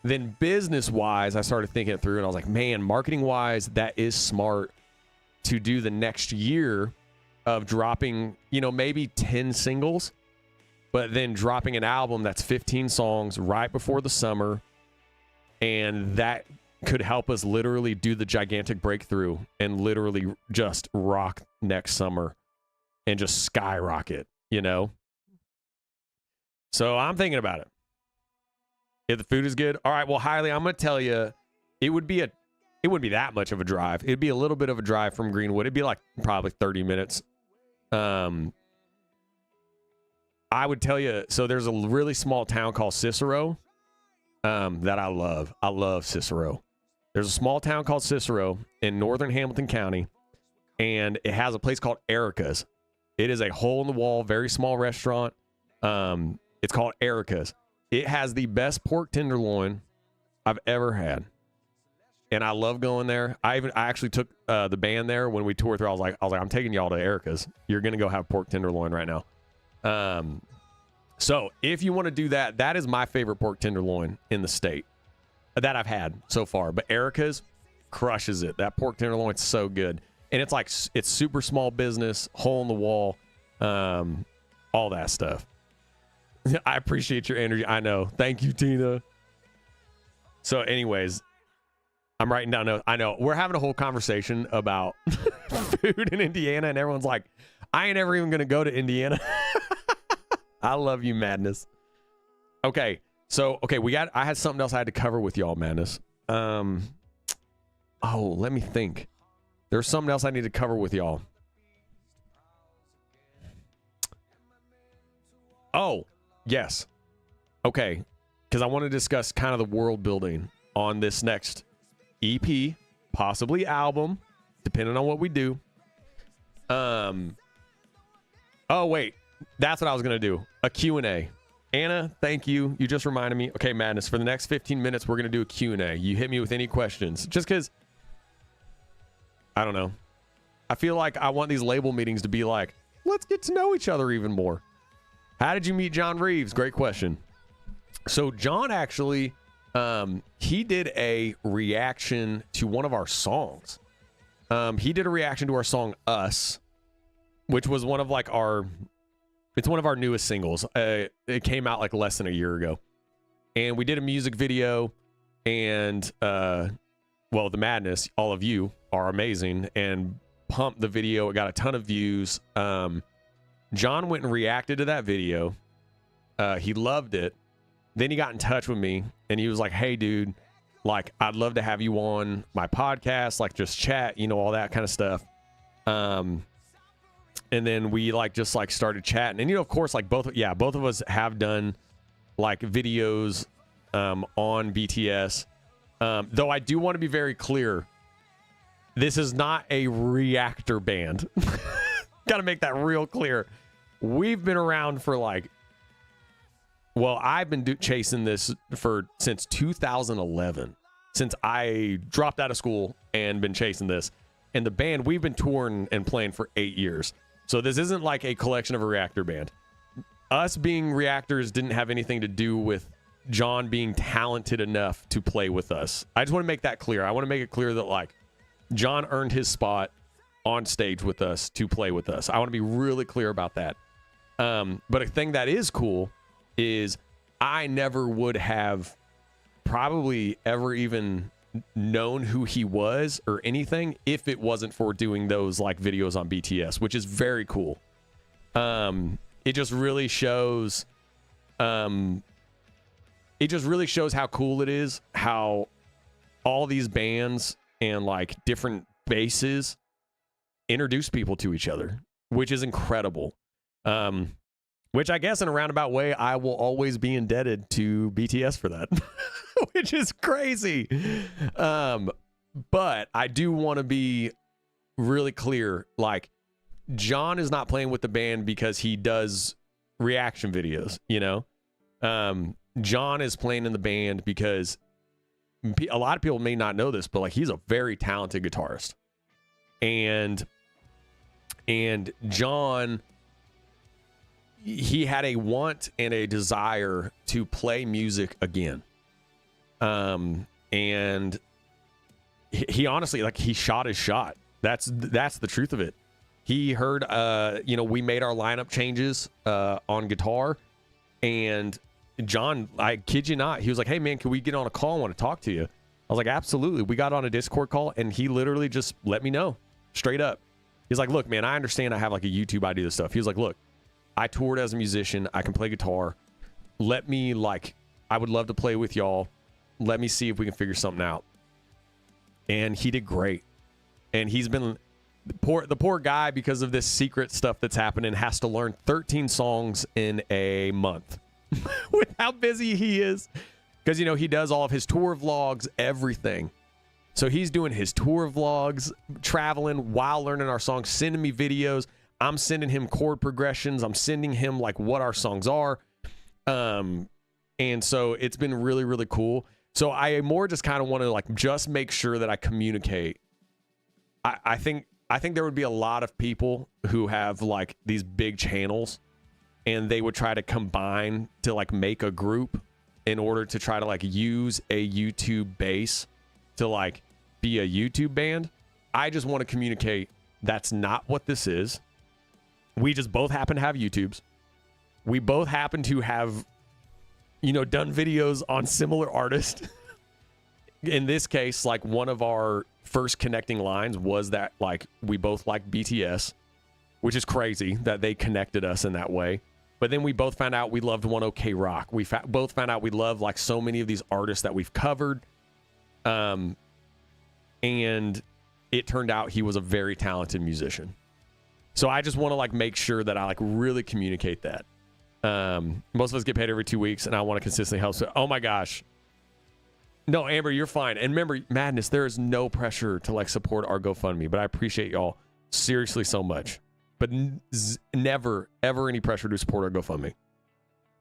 Then business-wise, I started thinking it through, and I was like, man, marketing-wise, that is smart to do the next year of dropping, maybe 10 singles, but then dropping an album that's 15 songs right before the summer, and that could help us literally do the gigantic breakthrough and literally just rock next summer and just skyrocket, So I'm thinking about it. If the food is good, all right. Well, Hailey, I'm going to tell you, it wouldn't be that much of a drive. It'd be a little bit of a drive from Greenwood. It'd be like probably 30 minutes. I would tell you, so there's a really small town called Cicero that I love. I love Cicero. There's a small town called Cicero in northern Hamilton County, and it has a place called Erica's. It is a hole-in-the-wall, very small restaurant. It's called Erica's. It has the best pork tenderloin I've ever had. And I love going there. I actually took the band there when we toured through. I was like, I'm taking y'all to Erica's. You're going to go have pork tenderloin right now. So if you want to do that, that is my favorite pork tenderloin in the state that I've had so far. But Erica's crushes it. That pork tenderloin's so good. And it's super small business, hole in the wall, all that stuff. I appreciate your energy. I know. Thank you, Tina. So anyways, I'm writing down notes. I know. We're having a whole conversation about food in Indiana, and everyone's like, I ain't ever even going to go to Indiana. I love you, Madness. Okay. So, I had something else I had to cover with y'all, Madness. Let me think. There's something else I need to cover with y'all. Oh, yes. Okay. Because I want to discuss kind of the world building on this next EP, possibly album, depending on what we do. Oh, wait. That's what I was going to do. A Q&A. Anna, thank you. You just reminded me. Okay, Madness, for the next 15 minutes, we're going to do a Q&A. You hit me with any questions. Just because, I don't know. I feel like I want these label meetings to be like, let's get to know each other even more. How did you meet John Reeves? Great question. So John actually, he did a reaction to one of our songs. He did a reaction to our song Us, which was one of like it's one of our newest singles. It came out like less than a year ago. And we did a music video, and the Madness, all of you are amazing, and pumped the video. It got a ton of views. John went and reacted to that video. He loved it. Then he got in touch with me, and he was like, hey, dude, like, I'd love to have you on my podcast, like, just chat, all that kind of stuff. And then we, just started chatting. And, of course, like, both of us have done, like, videos on BTS. Though I do want to be very clear, this is not a reactor band. Got to make that real clear. We've been around for I've been chasing this since 2011, since I dropped out of school and been chasing this. And the band, we've been touring and playing for 8 years. So this isn't like a collection of a reactor band. Us being reactors didn't have anything to do with John being talented enough to play with us. I just want to make that clear. I want to make it clear that John earned his spot on stage with us to play with us. I want to be really clear about that. But a thing that is cool is I never would have probably ever even known who he was or anything if it wasn't for doing those videos on BTS, which is very cool. It just really shows how cool it is, how all these bands and like different bases introduce people to each other, which is incredible. Which I guess in a roundabout way, I will always be indebted to BTS for that, which is crazy. But I do want to be really clear. Like, John is not playing with the band because he does reaction videos, you know? John is playing in the band because a lot of people may not know this, but like he's a very talented guitarist. And John, he had a want and a desire to play music again. And he honestly, like, he shot his shot. That's the truth of it. He heard, we made our lineup changes on guitar, and John, I kid you not, he was like, hey man, can we get on a call? I want to talk to you. I was like, absolutely. We got on a Discord call, and he literally just let me know straight up. He's like, look, man, I understand I have like a YouTube, I do this stuff. He was like, look, I toured as a musician. I can play guitar. I would love to play with y'all. Let me see if we can figure something out. And he did great. And he's been the poor guy, because of this secret stuff that's happening, has to learn 13 songs in a month with how busy he is. Because, he does all of his tour vlogs, everything. So he's doing his tour vlogs, traveling while learning our songs, sending me videos. I'm sending him chord progressions. I'm sending him like what our songs are. And so it's been really, really cool. So I more just kind of want to like just make sure that I communicate. I think there would be a lot of people who have like these big channels, and they would try to combine to like make a group in order to try to like use a YouTube base to like be a YouTube band. I just want to communicate that's not what this is. We just both happen to have YouTubes. We both happen to have, done videos on similar artists. In this case, like one of our first connecting lines was that like we both like BTS, which is crazy that they connected us in that way. But then we both found out we loved One OK Rock. We both found out we love like so many of these artists that we've covered. And it turned out he was a very talented musician. So I just want to like make sure that I like really communicate that. Most of us get paid every 2 weeks, and I want to consistently help. So, oh my gosh. No, Amber, you're fine. And remember, Madness, there is no pressure to like support our GoFundMe, but I appreciate y'all seriously so much. But never, ever any pressure to support our GoFundMe.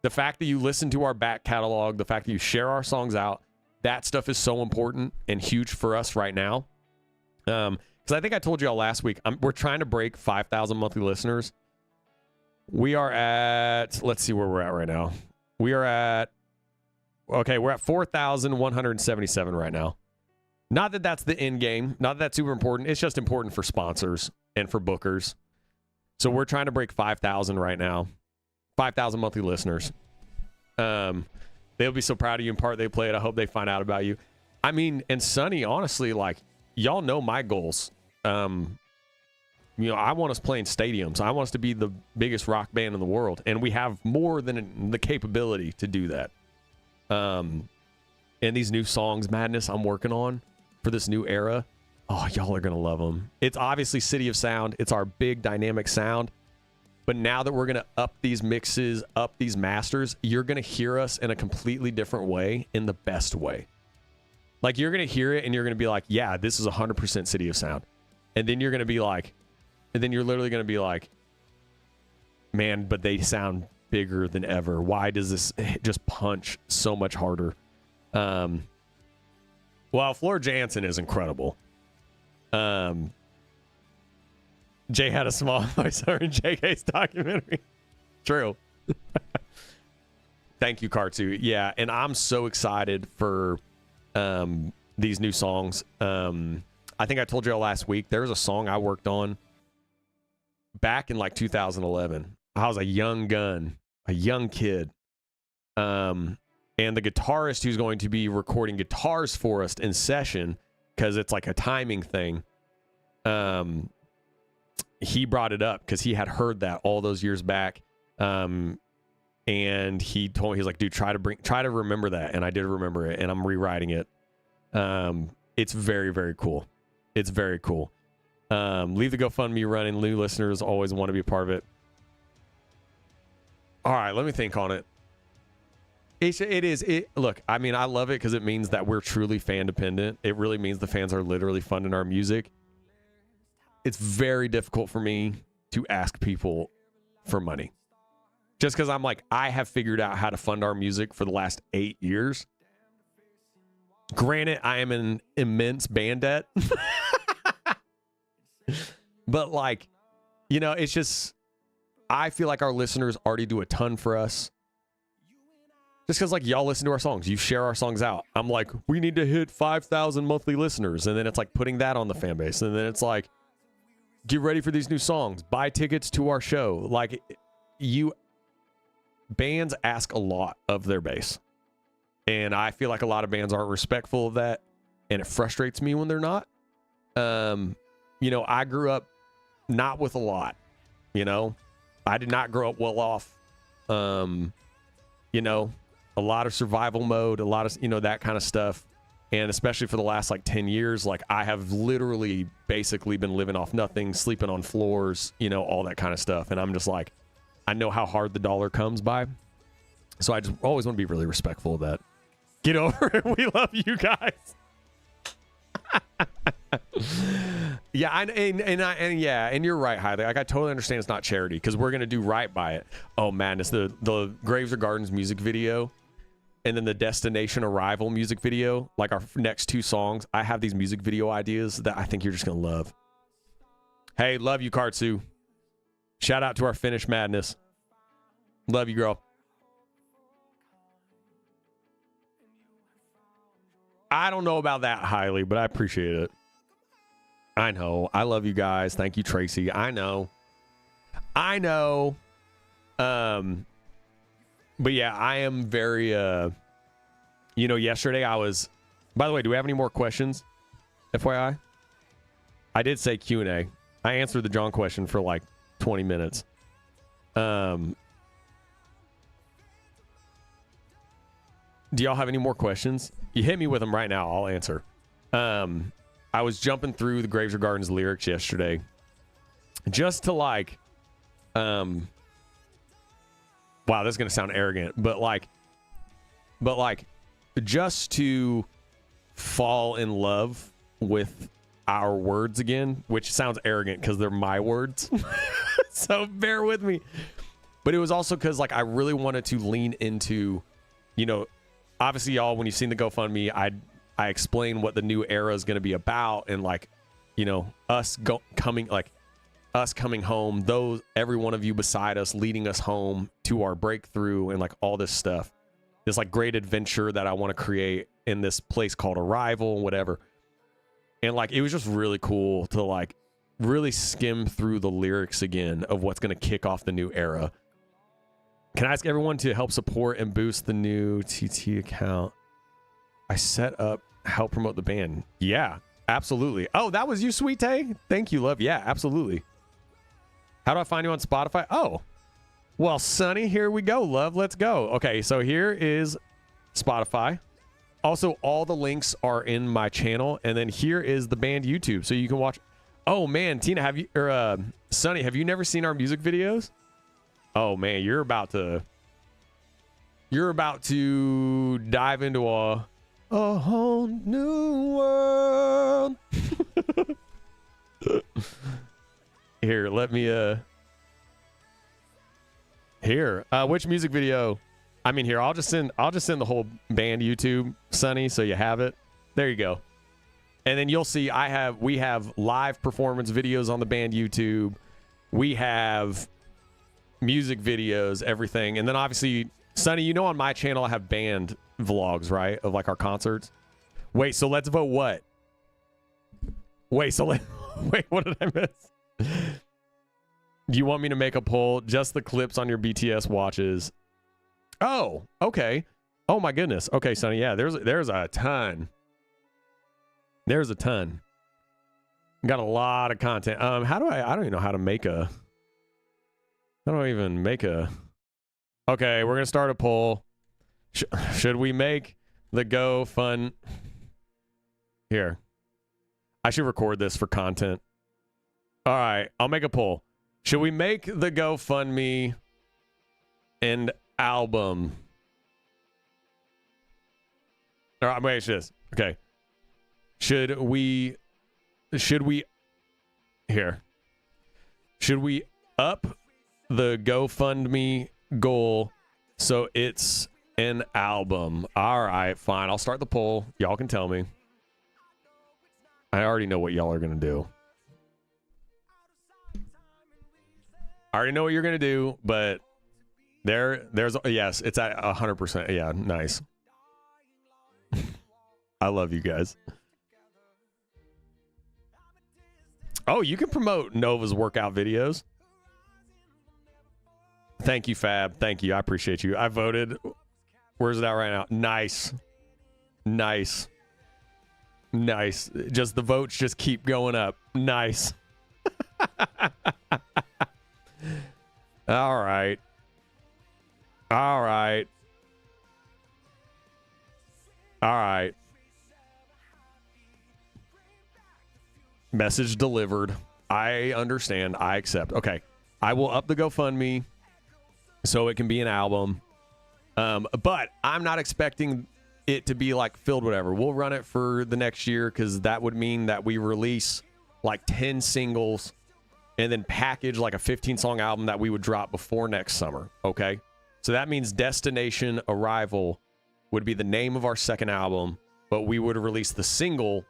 The fact that you listen to our back catalog, the fact that you share our songs out, that stuff is so important and huge for us right now. Because I think I told y'all last week, we're trying to break 5,000 monthly listeners. We are at, let's see where we're at right now. We're at 4,177 right now. Not that that's the end game. Not that that's super important. It's just important for sponsors and for bookers. So we're trying to break 5,000 right now. 5,000 monthly listeners. They'll be so proud of you in part they play it. I hope they find out about you. I mean, and Sonny, honestly, like, y'all know my goals. I want us playing stadiums. I want us to be the biggest rock band in the world. And we have more than the capability to do that. And these new songs, Madness, I'm working on for this new era. Oh, y'all are going to love them. It's obviously City of Sound. It's our big dynamic sound. But now that we're going to up these mixes, up these masters, you're going to hear us in a completely different way, in the best way. Like, you're going to hear it and you're going to be like, yeah, this is 100% City of Sound. And then you're going to be like, and then you're literally going to be like, man, but they sound bigger than ever. Why does this just punch so much harder? Well, Floor Jansen is incredible. Jay had a small voiceover in JK's documentary. True. Thank you, Kartu. Yeah, and I'm so excited for these new songs. I think I told you all last week, there was a song I worked on back in like 2011. I was a young gun, a young kid. And the guitarist who's going to be recording guitars for us in session, because it's like a timing thing, he brought it up because he had heard that all those years back. And he told me, he's like, dude, try to remember that. And I did remember it, and I'm rewriting it. it's very, very cool. It's very cool. Leave the GoFundMe running. New listeners always want to be a part of it. All right, let me think on it. Look, I mean, I love it because it means that we're truly fan dependent. It really means the fans are literally funding our music. It's very difficult for me to ask people for money. Just because I'm like, I have figured out how to fund our music for the last 8 years. Granted, I am in immense band debt. But like, you know, it's just, I feel like our listeners already do a ton for us. Just because, like, y'all listen to our songs. You share our songs out. I'm like, we need to hit 5,000 monthly listeners. And then it's like putting that on the fan base. And then it's like, get ready for these new songs. Buy tickets to our show. Like, bands ask a lot of their base. And I feel like a lot of bands aren't respectful of that. And it frustrates me when they're not. You know, I grew up not with a lot. You know, I did not grow up well off. You know, a lot of survival mode, a lot of, you know, that kind of stuff. And especially for the last like 10 years, like I have literally basically been living off nothing, sleeping on floors, you know, all that kind of stuff. And I'm just like, I know how hard the dollar comes by. So I just always want to be really respectful of that. Get over it. We love you guys. Yeah, and you're right, Heidi. Like I totally understand it's not charity because we're gonna do right by it. Oh man, it's the Graves or Gardens music video, and then the Destination Arrival music video. Like our next 2 songs, I have these music video ideas that I think you're just gonna love. Hey, love you, Kartsu. Shout out to our Finnish madness. Love you, girl. I don't know about that highly, but I appreciate it. I know. I love you guys. Thank you, Tracy. I know. But yeah, I am very, you know, yesterday I was, by the way, do we have any more questions? FYI? I did say Q&A. I answered the John question for like 20 minutes. Do y'all have any more questions? You hit me with them right now. I'll answer. I was jumping through the Graves or Gardens lyrics yesterday just to like, wow, this is going to sound arrogant, but like just to fall in love with our words again, which sounds arrogant because they're my words. So bear with me. But it was also because like I really wanted to lean into, you know, obviously y'all, when you've seen the GoFundMe, I explain what the new era is going to be about, and like, you know, us coming home, those, every one of you beside us, leading us home to our breakthrough, and like all this stuff, this like great adventure that I want to create in this place called Arrival and whatever. And like, it was just really cool to like really skim through the lyrics again of what's going to kick off the new era. Can I ask everyone to help support and boost the new TT account I set up, help promote the band? Yeah, absolutely. Oh, that was you, Sweet Tay? Thank you, love. Yeah, absolutely. How do I find you on Spotify? Oh, well, Sonny, here we go, love. Let's go. Okay, so here is Spotify. Also, all the links are in my channel, and then here is the band YouTube, so you can watch. Oh man, Tina, have you or Sonny, have you never seen our music videos? Oh man, you're about to dive into a whole new world. Here, let me which music video? I mean, here, I'll just send the whole band YouTube, Sonny, so you have it. There you go. And then you'll see we have live performance videos on the band YouTube. We have music videos, everything. And then obviously, Sonny, you know, on my channel I have band vlogs, right, of like our concerts. Wait, so let's vote what? Wait, what did I miss? Do you want me to make a poll? Just the clips on your BTS watches. Oh, okay. Oh my goodness. Okay, Sonny, yeah, there's a ton. There's a ton. Got a lot of content. How do I don't even know how to make a. How do I even make a? Okay, we're gonna start a poll. Should we make the GoFund? Here, I should record this for content. All right, I'll make a poll. Should we make the GoFundMe an album? All right, wait, this. Okay. Should we up the GoFundMe goal so it's an album? All right, fine. I'll start the poll. Y'all can tell me. I already know what y'all are going to do. I already know what you're going to do, but there's yes, it's at 100%. Yeah, nice. I love you guys. Oh, you can promote Nova's workout videos. Thank you, Fab. Thank you. I appreciate you. I voted. Where's it at right now? Nice. Nice. Nice. Just the votes just keep going up. Nice. All right. All right. All right. Message delivered. I understand. I accept. Okay. I will up the GoFundMe so it can be an album. But I'm not expecting it to be like filled whatever. We'll run it for the next year because that would mean that we release like 10 singles and then package like a 15-song album that we would drop before next summer. Okay? So that means Destination Arrival would be the name of our second album, but we would release the single,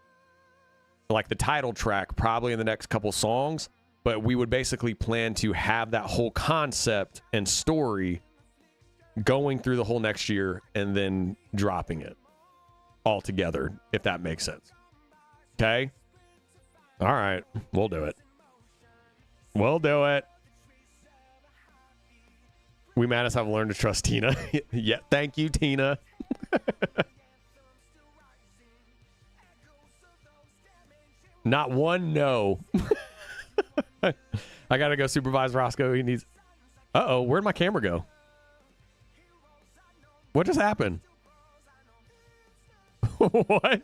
like the title track, probably in the next couple songs. But we would basically plan to have that whole concept and story going through the whole next year and then dropping it all together, if that makes sense. Okay? All right. We'll do it. We'll do it. We Madness have learned to trust Tina. Yeah, thank you, Tina. Not one no. I gotta go supervise Roscoe. He needs. Uh-oh, where'd my camera go? What just happened? What?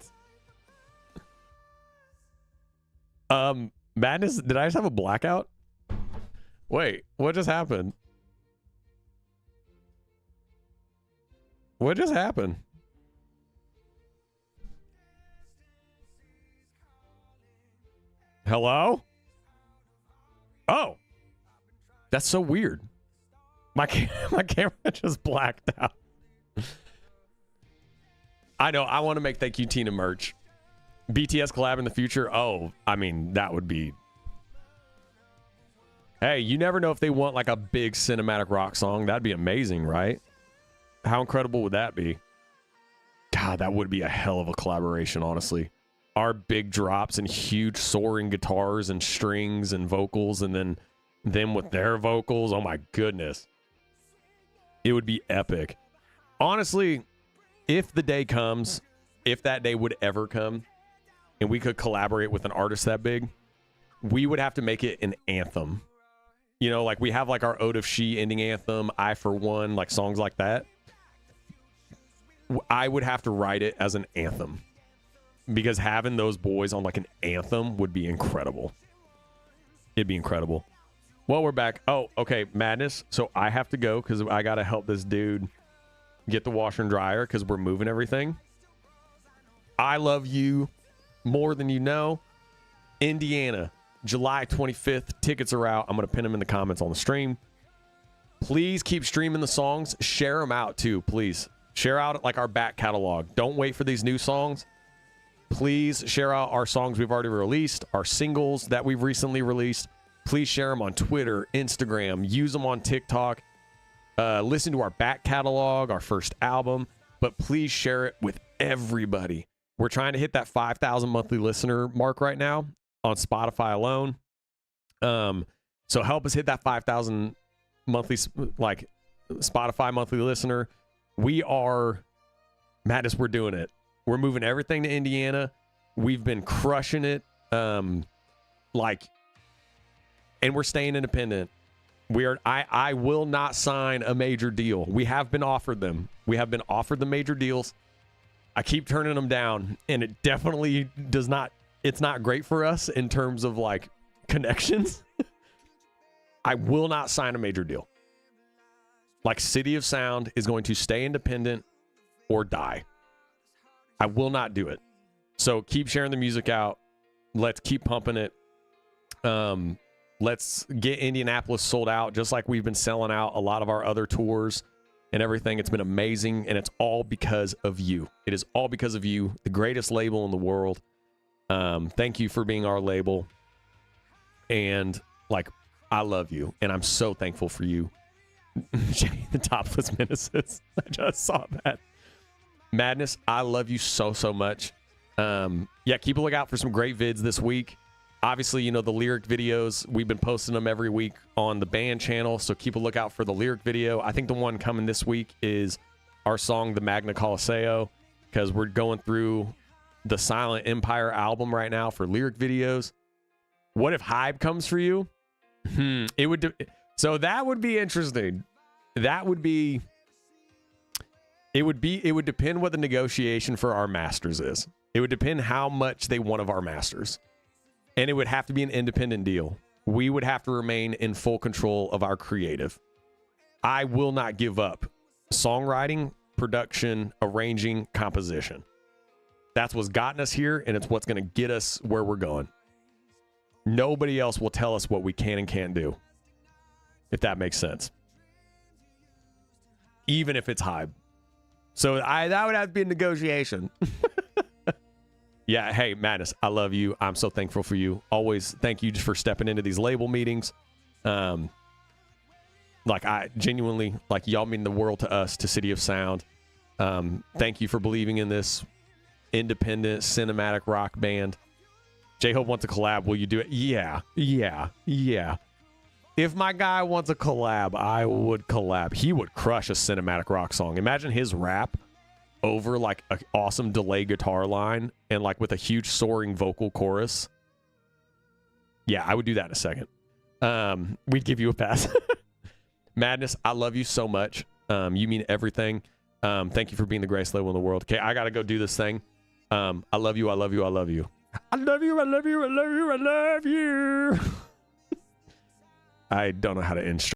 Madness, did I just have a blackout? Wait, what just happened? What just happened? Hello? Oh. That's so weird. My camera just blacked out. I know. I want to make Thank You Tina merch. BTS collab in the future. Oh, I mean, that would be... Hey, you never know if they want like a big cinematic rock song. That'd be amazing, right? How incredible would that be? God, that would be a hell of a collaboration, honestly. Our big drops and huge soaring guitars and strings and vocals, and then them with their vocals. Oh my goodness. It would be epic. Honestly, if the day comes, if that day would ever come, and we could collaborate with an artist that big, we would have to make it an anthem. You know, like we have like our Ode of She ending anthem, I For One, like songs like that. I would have to write it as an anthem because having those boys on like an anthem would be incredible. It'd be incredible. Well, we're back. Oh, okay, Madness. So I have to go because I got to help this dude get the washer and dryer because we're moving everything. I love you more than you know. Indiana, July 25th. Tickets are out. I'm going to pin them in the comments on the stream. Please keep streaming the songs. Share them out too, please. Share out like our back catalog. Don't wait for these new songs. Please share out our songs we've already released, our singles that we've recently released. Please share them on Twitter, Instagram. Use them on TikTok. Listen to our back catalog, our first album. But please share it with everybody. We're trying to hit that 5,000 monthly listener mark right now on Spotify alone. So help us hit that 5,000 monthly, like Spotify monthly listener. We are Madness. We're doing it. We're moving everything to Indiana. We've been crushing it. And we're staying independent. I will not sign a major deal. We have been offered them. We have been offered the major deals. I keep turning them down, and it definitely does not it's not great for us in terms of like connections. I will not sign a major deal. Like City of Sound is going to stay independent or die. I will not do it. So keep sharing the music out. Let's keep pumping it. Let's get Indianapolis sold out, just like we've been selling out a lot of our other tours and everything. It's been amazing, and it's all because of you. It is all because of you, the greatest label in the world. Thank you for being our label. And, like, I love you, and I'm so thankful for you. Jay, the Topless Menaces. I just saw that. Madness, I love you so, so much. Yeah, keep a lookout for some great vids this week. Obviously, you know, the lyric videos, we've been posting them every week on the band channel, so keep a lookout for the lyric video. I think the one coming this week is our song, The Magna Colosseo, because we're going through the Silent Empire album right now for lyric videos. What if Hype comes for you? It would so that would be interesting. That would be it would depend what the negotiation for our masters is. It would depend how much they want of our masters. And it would have to be an independent deal. We would have to remain in full control of our creative. I will not give up songwriting, production, arranging, composition. That's what's gotten us here, and it's what's going to get us where we're going. Nobody else will tell us what we can and can't do, if that makes sense. Even if it's Hype. So that would have to be a negotiation. Yeah, hey, Madness, I love you. I'm so thankful for you. Always thank you for stepping into these label meetings. Like, I genuinely, like, y'all mean the world to us, to City of Sound. Thank you for believing in this independent cinematic rock band. J-Hope wants a collab. Will you do it? Yeah. If my guy wants a collab, I would collab. He would crush a cinematic rock song. Imagine his rap over like an awesome delay guitar line and like with a huge soaring vocal chorus. Yeah, I would do that in a second. We'd give you a pass. Madness, I love you so much. You mean everything. Thank you for being the greatest label in the world. Okay, I gotta go do this thing. I love you. I love you. I love you. I love you. I love you. I love you. I love you. I don't know how to end.